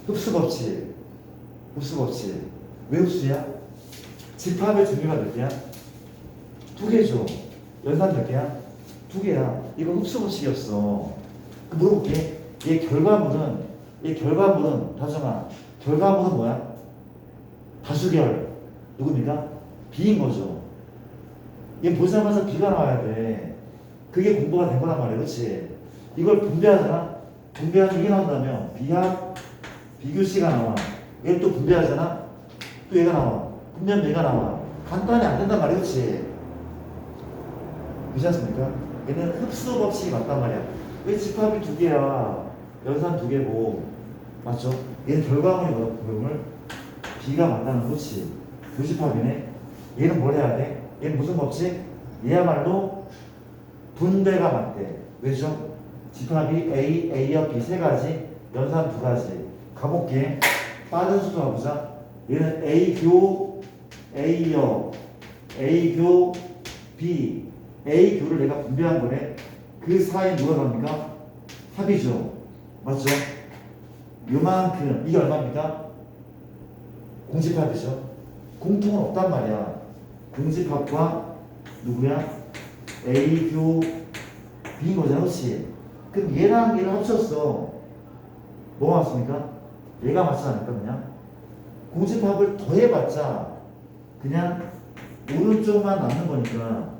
흡수 법칙. 흡수 법칙. 왜 흡수야? 집합의 종류가 몇 개야? 2개죠. 연산 몇 개야? 2개야. 이거 흡수 법칙이었어. 물어볼게. 얘 결과물은 다정아. 결과물은 뭐야? 다수결 누굽니까? B인 거죠. 얘 보자마자 B가 나와야 돼. 그게 공부가 된 거란 말이야, 그렇지? 이걸 분배하잖아. 분배하면 이게 나온다면 B합 BQC가 나와. 얘 또 분배하잖아. 또 얘가 나와. 분배하면 얘가 나와. 간단히 안 된단 말이야, 그렇지? 그렇지 않습니까? 얘는 흡수 법칙이 맞단 말이야. 왜 집합이 두 개야? 연산 두 개고, 맞죠? 얘는 결과물이 B가 맞다는 거지. 교집합이네. 얘는 뭘 해야 돼? 얘는 무슨 법칙? 얘야말로 분배가 맞대. 왜죠? 집합이 A, A역, B 세 가지, 연산 두 가지. 가볼게. 빠른 수도 가보자. 얘는 A교, A역, A교, B. A교를 내가 분배한 거네. 그 사이에 누가 나옵니까? 합이죠. 맞죠? 요만큼. 이게 얼마입니까? 공집합이죠. 공통은 없단 말이야. 공집합과 누구야? A교 B인 거잖아, 그렇지? 그럼 얘랑 얘를 합쳤어. 뭐가 맞습니까? 얘가 맞지 않을까 그냥? 공집합을 더해봤자 그냥 오른쪽만 남는 거니까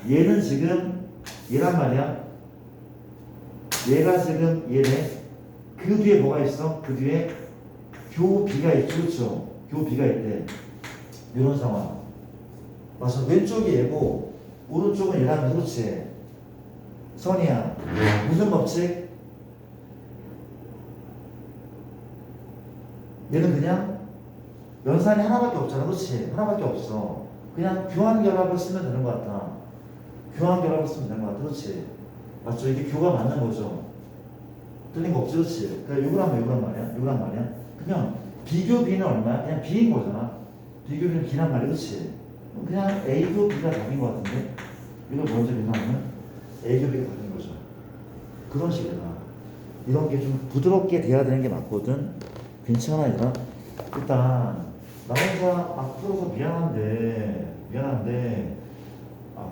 얘는 지금 얘란 말이야. 얘가 지금 얘네. 그 뒤에 뭐가 있어? 그 뒤에 교 B가 있죠, 그렇죠? 교 B가 있대. 이런 상황. 맞아. 왼쪽이 얘고 오른쪽은 얘라면 그렇지. 선이야. 무슨 법칙? 얘는 그냥 연산이 하나밖에 없잖아, 그렇지? 하나밖에 없어. 그냥 교환결합을 쓰면 되는 것 같아. 교환결합을 쓰면 되는 것 같아, 그렇지? 맞죠? 이게 교가 맞는 거죠. 틀린 거 없지, 그렇지? 그러니까 요거란 말이야, 요거란 말이야. 그냥 비교 B는 얼마야? 그냥 B인 거잖아. 비교 B는 B란 말이야, 그렇지? 그냥 A교 B가 답인 것 같은데 이걸 먼저 민감하면 A교 B가 답인 거죠. 그런 식이다. 이런 게 좀 부드럽게 돼야 되는 게 맞거든. 괜찮아, 얘들아. 일단 나 혼자 막 풀어서 미안한데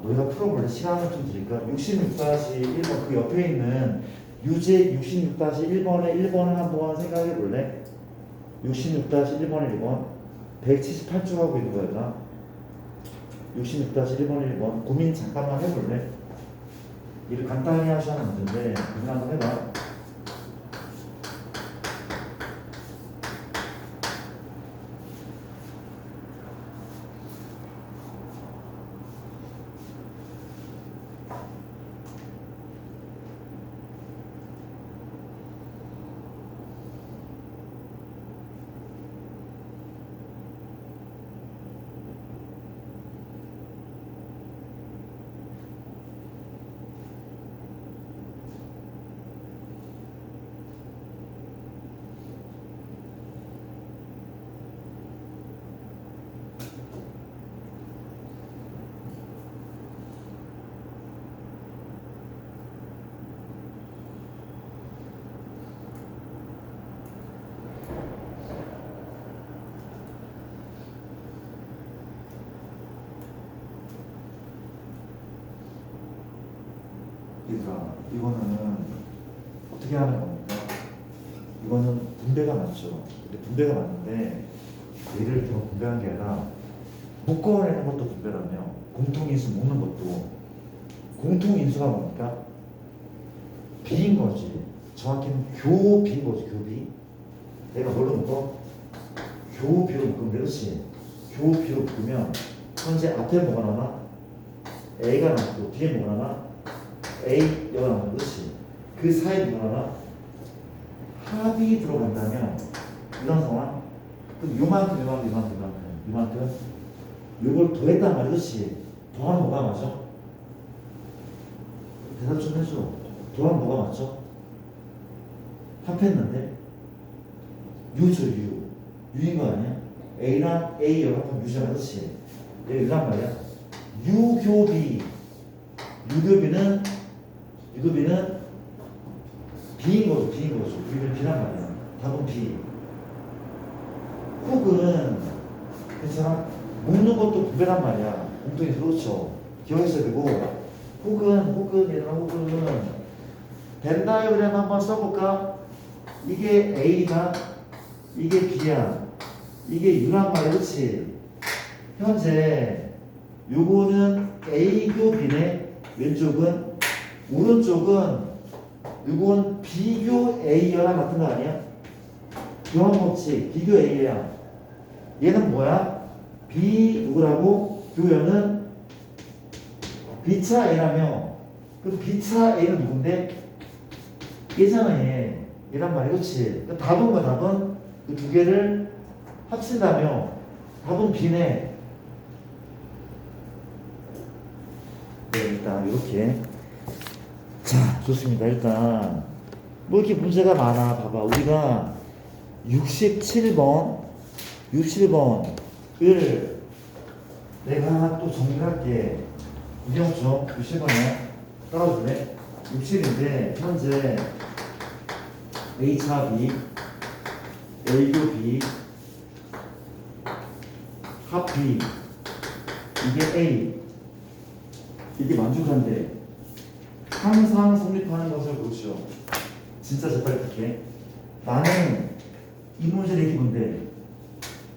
너희가 풀어볼래? 시간을 좀 드릴까? 66-1번 그 옆에 있는 유제 66-1번의 1번을 한번 생각해 볼래? 66-1번의 1번 178쪽 하고 있는 거야. 66-1번의 1번 고민 잠깐만 해볼래? 일을 간단히 하셔야 하는데 고민 한번 해봐. 얘들아, 이거는 어떻게 하는 겁니까? 이거는 분배가 맞죠. 근데 분배가 맞는데 얘를 더 분배한 게 아니라 묶어내는 것도 분배라며 공통인수 묶는 것도 공통인수가 뭡니까? B인 거지. 정확히는 교비인 거지, 교비. 내가 뭘로 묶어? 교비로 묶으면 되지. 교비로 묶으면 현재 앞에 뭐가 남아? A가 남고 뒤에 뭐가 남아? A 여가 나오는 거지. 그 사이에 누가 나와? 합이 들어간다면 이런 상황. 그럼 요만큼 요걸 더했단 말이야, 그렇지? 더하면 뭐가 맞아? 대답 좀 해줘. 더하면 뭐가 맞죠? 합했는데 U죠, U인 거 아니야? A랑 A 연합하면 U잖아, 그렇지? 얘가 U란 말이야. U교비 유도비는 B인 거죠. B는 B란 말이야. 답은 B. 혹은 괜찮아? 묶는 것도 분배란 말이야. 공통이 그렇죠. 기억했어야 되고 혹은 벤 다이어그램 한번 써볼까? 이게 A다. 이게 B야. 이게 U란 말이야, 그렇지? 현재 요거는 A교 B네. 왼쪽은 오른쪽은 요건 B교 A랑 같은 거 아니야? 교환 법칙 비교 A야. 얘는 뭐야? B 누구라고? 교연은 B차 A라며. 그럼 B차 A는 누군데? 얘잖아 얘. 얘란 말이야, 그렇지? 그 답은 뭐야? 답은 그 두 개를 합친다며. 답은 B네. 네, 일단 이렇게. 자, 좋습니다. 일단 뭐 이렇게 문제가 많아. 봐봐. 우리가 67번을 내가 또 정리할게. 이경 좀 60번에 따라줄래? 60인데 현재 A차 B, A교 B, 합 B, 이게 A, 이게 만족한데 항상 성립하는 것을 보시오. 진짜 재빨리 나는 이 문제를 이렇게 본데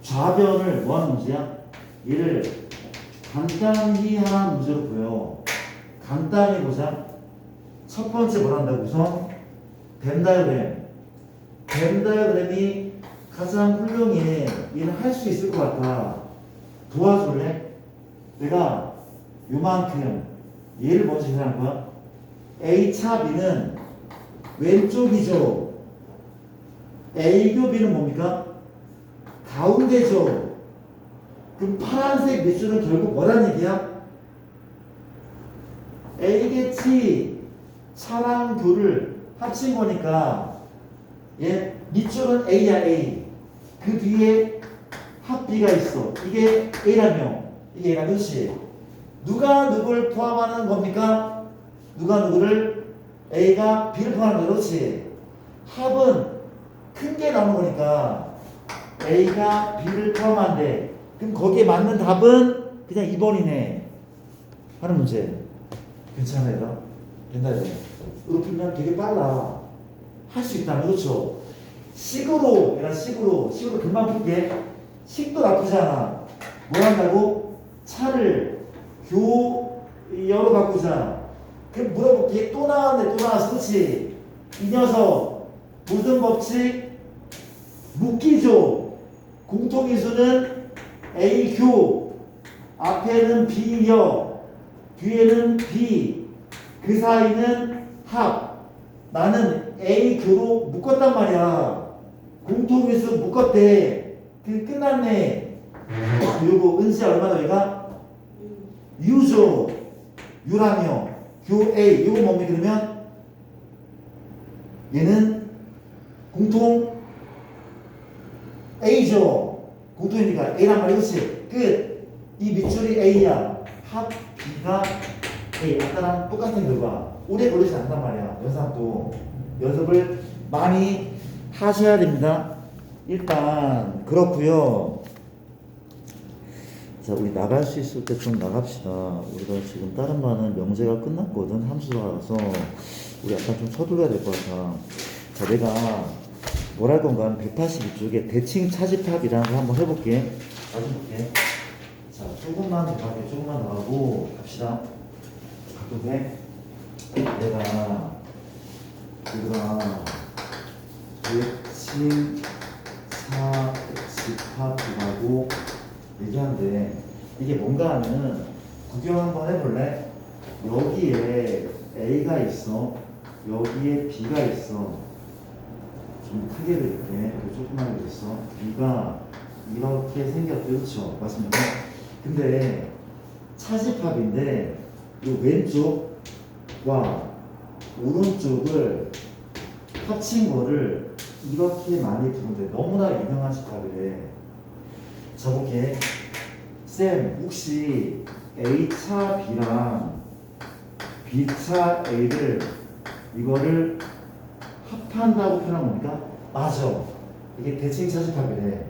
좌변을 뭐 하는 문제야? 얘를 간단히 하는 문제로 보여. 간단히 보자. 첫 번째 뭘 한다고? 우선 벤 다이어그램이 가장 훌륭해. 얘는 할 수 있을 것 같아. 도와줄래? 내가 요만큼 얘를 먼저 계산할 거야. A차 B는 왼쪽이죠. A교 B는 뭡니까? 가운데죠. 그럼 파란색 밑줄은 결국 뭐란 얘기야? A겠지. 차랑 교를 합친 거니까 얘 밑줄은 A야 A. 그 뒤에 합 B가 있어. 이게 A라며. 이게 A라며. 그렇지? 누가 누굴 포함하는 겁니까? 누가 누구를? A가 B를 포함하는 거야. 그렇지? 합은 큰 게 나오는 거니까 A가 B를 포함한데 그럼 거기에 맞는 답은 그냥 2번이네 하는 문제. 괜찮아 얘들아? 된다 이거. 이거 풀면 되게 빨라. 할 수 있다면. 그렇죠? 식으로 금방 풀게. 식도 나쁘지 않아. 뭘 한다고? 차를 교여로 바꾸자. 그럼 물어볼게. 또 나왔네. 또 나왔어. 그렇지? 이 녀석 무슨 법칙? 묶이죠. 공통인수는 A교, 앞에는 B여, 뒤에는 B, 그 사이는 합. 나는 A교로 묶었단 말이야. 공통인수 묶었대. 그 끝났네. 요거 은시 얼마나 얘가? U죠. U라며. 교 A. 요거 뭡니까 그러면? 얘는 공통 A죠. 공통이니까 A란 말이 그렇지. 끝. 이 밑줄이 A야. 합 B가 A. 아까랑 똑같은 결과. 오래 걸리지 않단 말이야. 연산도. 연습을 많이 하셔야 됩니다. 일단 그렇고요. 자, 우리 나갈 수 있을 때 좀 나갑시다. 우리가 지금 다른 반은 명제가 끝났거든. 함수라서 우리 약간 좀 서둘러야 될 것 같아. 자, 내가 뭘 할 건가? 182쪽에 대칭 차집합이라는 거 한번 해볼게. 다시 볼게. 자, 조금만 더 가게, 조금만 더 하고 갑시다. 가도 돼? 내가 대칭 차집합이라고 얘기하는데 이게 뭔가 하면은 구경 한번 해볼래? 여기에 A가 있어. 여기에 B가 있어. 좀 크게 그릴게. 조그맣게 그렸어. B가 이렇게 생겼죠. 그렇죠? 맞습니까? 근데 차집합인데 이 왼쪽과 오른쪽을 합친 거를 이렇게 많이 부르는데 너무나 유명한 집합이래. 자, 볼게. 쌤, 혹시 A차 B랑 B차 A를 이거를 합한다고 표현한 겁니까? 맞아. 이게 대칭 차집합이래.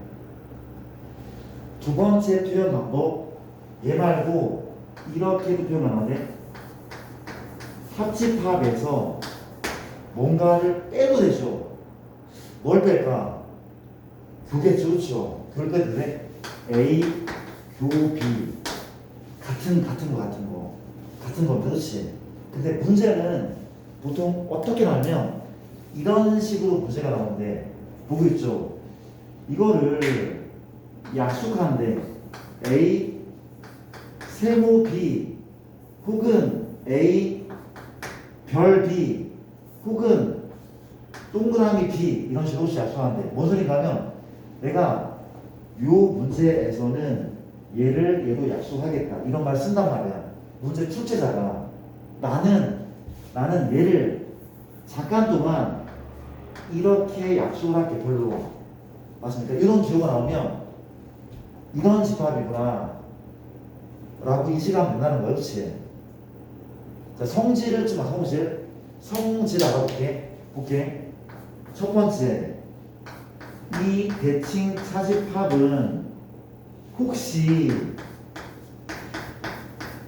두 번째 표현 방법, 얘 말고 이렇게도 표현하는데 합집합에서 뭔가를 빼도 되죠. 뭘 뺄까? 교겠죠. 그렇죠? 교를 빼도 돼. A 교 B 같은 겁니다. 그렇지? 근데 문제는 보통 어떻게 나오면 이런 식으로 문제가 나오는데 보고 있죠? 이거를 약속하는데 A 세모 B 혹은 A 별 B 혹은 동그라미 B 이런 식으로 약속하는데 뭔 소린가 하면 내가 요 문제에서는 얘를 얘도 약속하겠다 이런 말 쓴단 말이야. 문제 출제자가 나는 얘를 잠깐 동안 이렇게 약속을 할게 별로 맞습니까? 이런 기호가 나오면 이런 집합이구나 라고 인식하면 된다는 거예요. 그렇지? 자, 성질을 좀 성질 알아볼게. 첫 번째, 이 대칭 차집합은 혹시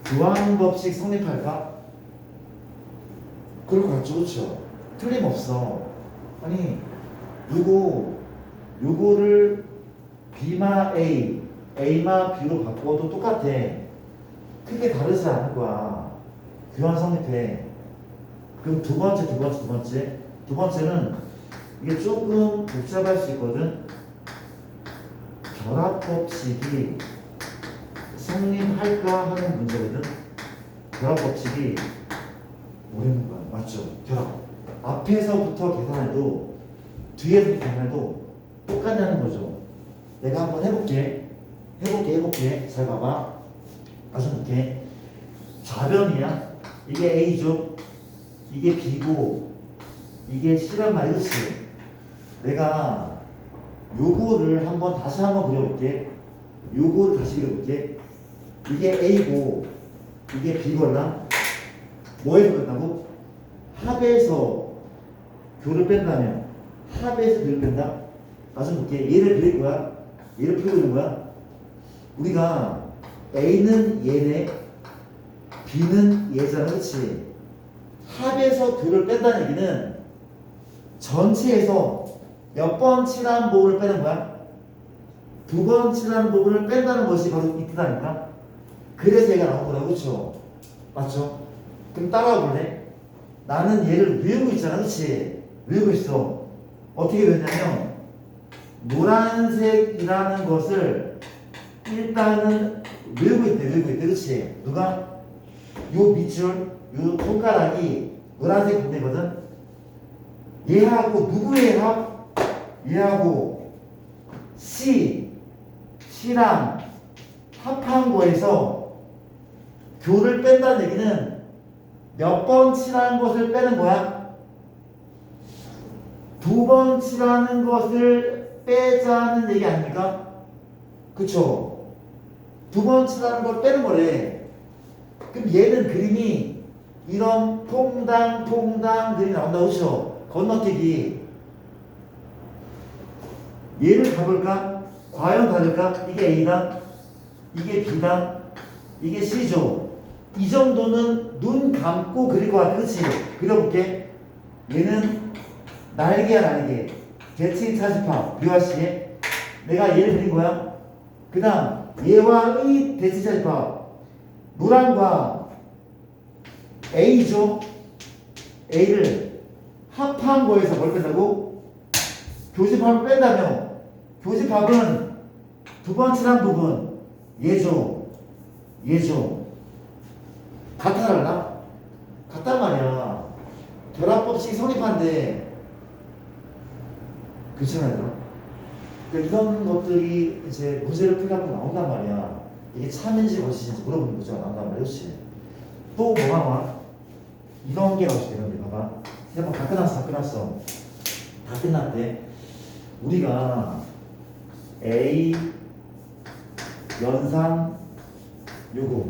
교환법칙 성립할까? 그럴 것 같죠, 그렇죠? 틀림없어. 아니, 요거를 B마 A, A마 B로 바꿔도 똑같아. 크게 다르지 않을 거야. 교환 성립해. 그럼 두 번째는 이게 조금 복잡할 수 있거든. 결합법칙이 성립할까 하는 문제거든. 결합법칙이 모르는 거야. 맞죠? 결합. 앞에서부터 계산해도 뒤에서 계산해도 똑같냐는 거죠. 내가 한번 해볼게. 잘 봐봐. 다시 볼게. 좌변이야. 이게 A죠. 이게 B고 이게 C란 말이지. 내가 요거를 다시 한번 그려볼게. 이게 A고 이게 B거나 뭐에서 그런다고? 합에서 교를 뺀다면 합에서 교를 뺀다? 다시 볼게. 얘를 그릴 거야. 얘를 풀어주는 거야. 우리가 A는 얘네 B는 얘잖아. 그렇지? 합에서 교를 뺀다는 얘기는 전체에서 몇 번 칠한 부분을 빼는 거야? 두 번 칠한 부분을 뺀다는 것이 바로 이 뜻아닙니까? 그래서 얘가 나온 거라고. 그렇죠? 맞죠? 그럼 따라와 볼래? 나는 얘를 외우고 있잖아. 그렇지? 외우고 있어. 어떻게 외웠냐면 노란색이라는 것을 일단은 외우고 있대. 그렇지? 누가? 요 밑줄, 요 손가락이 노란색 부분이거든. 얘하고 누구의 합? 얘하고 C랑 합한 거에서 교를 뺀다는 얘기는 몇 번 칠한 것을 빼는 거야? 두 번 칠하는 것을 빼자는 얘기 아닙니까? 그쵸? 두 번 칠하는 걸 빼는 거래. 그럼 얘는 그림이 이런 퐁당 그림이 나온다고. 그쵸? 건너뛰기. 얘를 가볼까? 과연 다를까? 이게 A다, 이게 B다, 이게 C죠. 이 정도는 눈 감고 그릴 것 같아. 그치? 그려볼게. 얘는 날개야, 날개. 대칭 차집합. 묘화시에 내가 얘를 그린 거야. 그 다음 얘와의 대칭 차집합. 노란과 A죠. A를 합한 거에서 뭘 뺀다고? 교집합을 뺀다며. 교집합은 두 번 칠한 부분 얘죠. 같아 달라? 같단 말이야. 결합법칙이 성립한데 그렇잖아요. 그러니까 이런 것들이 이제 문제를 풀려고 나온단 말이야. 이게 참인지 거짓인지 물어보는 문제가 나온단 말이야. 그렇지? 또 뭐가 나와? 이런 게 나오지. 이런 게 봐봐. 세 번 다 끝났어. 다 끝났대. 우리가 A 연산 요거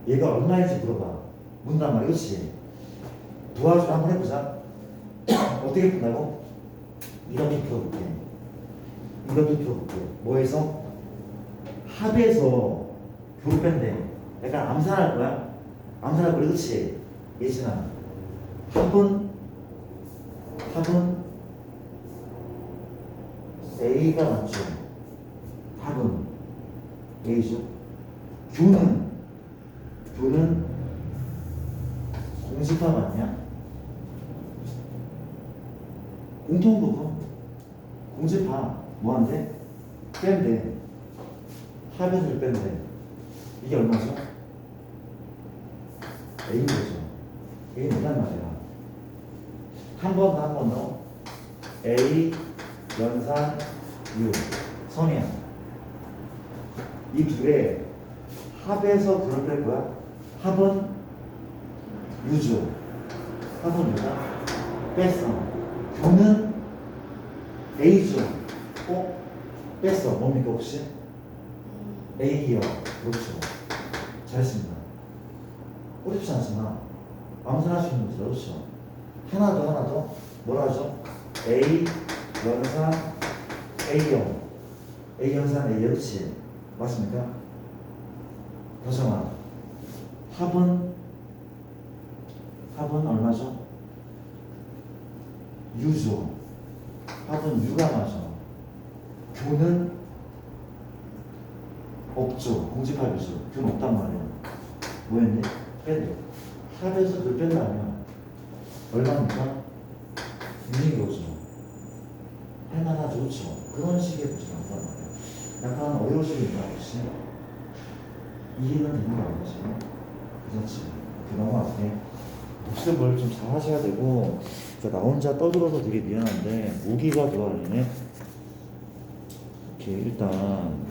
얘가 얼마인지 물어봐. 묻는단 말이야. 그렇지? 도와줘. 한번 해보자. 어떻게 푼다고? 이렇게 풀어볼게. 뭐해서? 합에서 교를 뺀대. 약간 암산할 거야. 그렇지? 예진아. 합은 A가 맞죠? 답은 A죠. 교는 공집합 아니야? 공통부분 공집합 뭐한대? 뺀대. 합에서 뺀대. 이게 얼마죠? A인 거죠. A 뭐란 말이야? 한 번 더. A 연산 U 선이야. 이 둘의 합에서 그걸 뺄 거야. 합은 U죠. 합은 U다. 뺐어. 교는 A죠. 뺐어. 뭡니까 혹시? A요. 그렇죠. 잘했습니다. 어렵지 않지만 아무나 할 수 있는 거죠. 그렇죠. 하나 더 뭐라 하죠? A 연산 A형 A 연산 A 그렇지. 맞습니까? 다시마 합은 얼마죠? U죠. 합은 U가 맞아. 교는 없죠. 공집합이죠. 교는 없단 말이에요. 뭐였니? 빼줘. 합에서 그걸 뺀다면 얼마입니까? 6인 거죠. 할만하죠. 그렇죠. 그런 식의 보지 않단 말이에요. 약간 어려우시겠다 혹시? 이해는 되는 거 아니지? 그렇지. 넘어갈게. 복습을 좀 잘 하셔야 되고, 나 혼자 떠들어서 되게 미안한데 모기가 들어가네. 이렇게 일단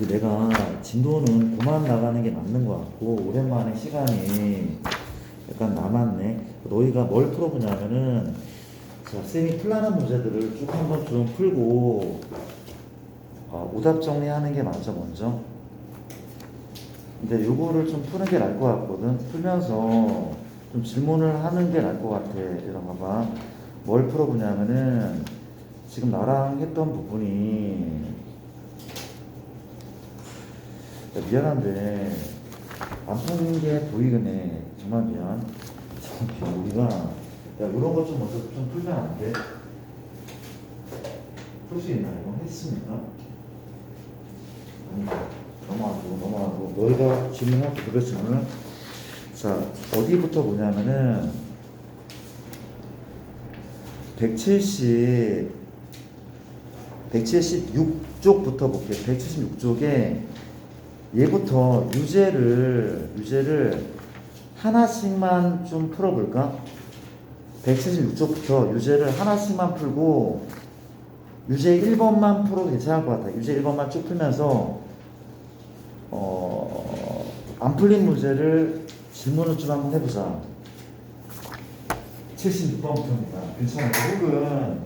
내가 진도는 그만 나가는 게 맞는 것 같고, 오랜만에 시간이 약간 남았네. 너희가 뭘 풀어보냐면은, 자, 쌤이 플라는 문제들을 쭉 한번 좀 풀고, 오답 정리하는 게 맞죠, 먼저. 근데 요거를 좀 푸는 게 나을 것 같거든. 풀면서 좀 질문을 하는 게 나을 것 같아. 이런 거 봐. 뭘 풀어보냐면은, 지금 나랑 했던 부분이, 미안한데 안 푸는 게 보이겠네. 정말 미안. 우리가 이런 것 좀 먼저 좀 풀면 안 돼? 풀 수 있나? 이거 했습니까? 아니, 넘어가고 너희가 질문할 때 그거 질문을. 자, 어디부터 보냐면은 176쪽부터 볼게요. 176쪽에 얘부터 유제를 하나씩만 좀 풀어볼까? 176쪽부터 유제를 하나씩만 풀고 유제 1번만 풀어도 괜찮을 것 같아. 유제 1번만 쭉 풀면서 안 풀린 문제를 질문을 좀 한번 해보자. 76번부터입니다. 괜찮아요. 혹은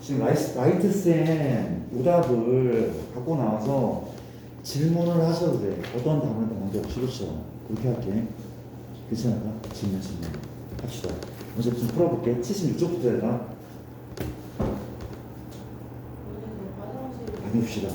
지금 라이트쌤 오답을 갖고 나와서 질문을 하셔도 돼. 어떤 답을 먼저 주시죠. 그렇게 할게. 괜찮을까? 질문 합시다. 먼저 좀 풀어볼게. 76쪽부터 해봐. 다녀봅시다.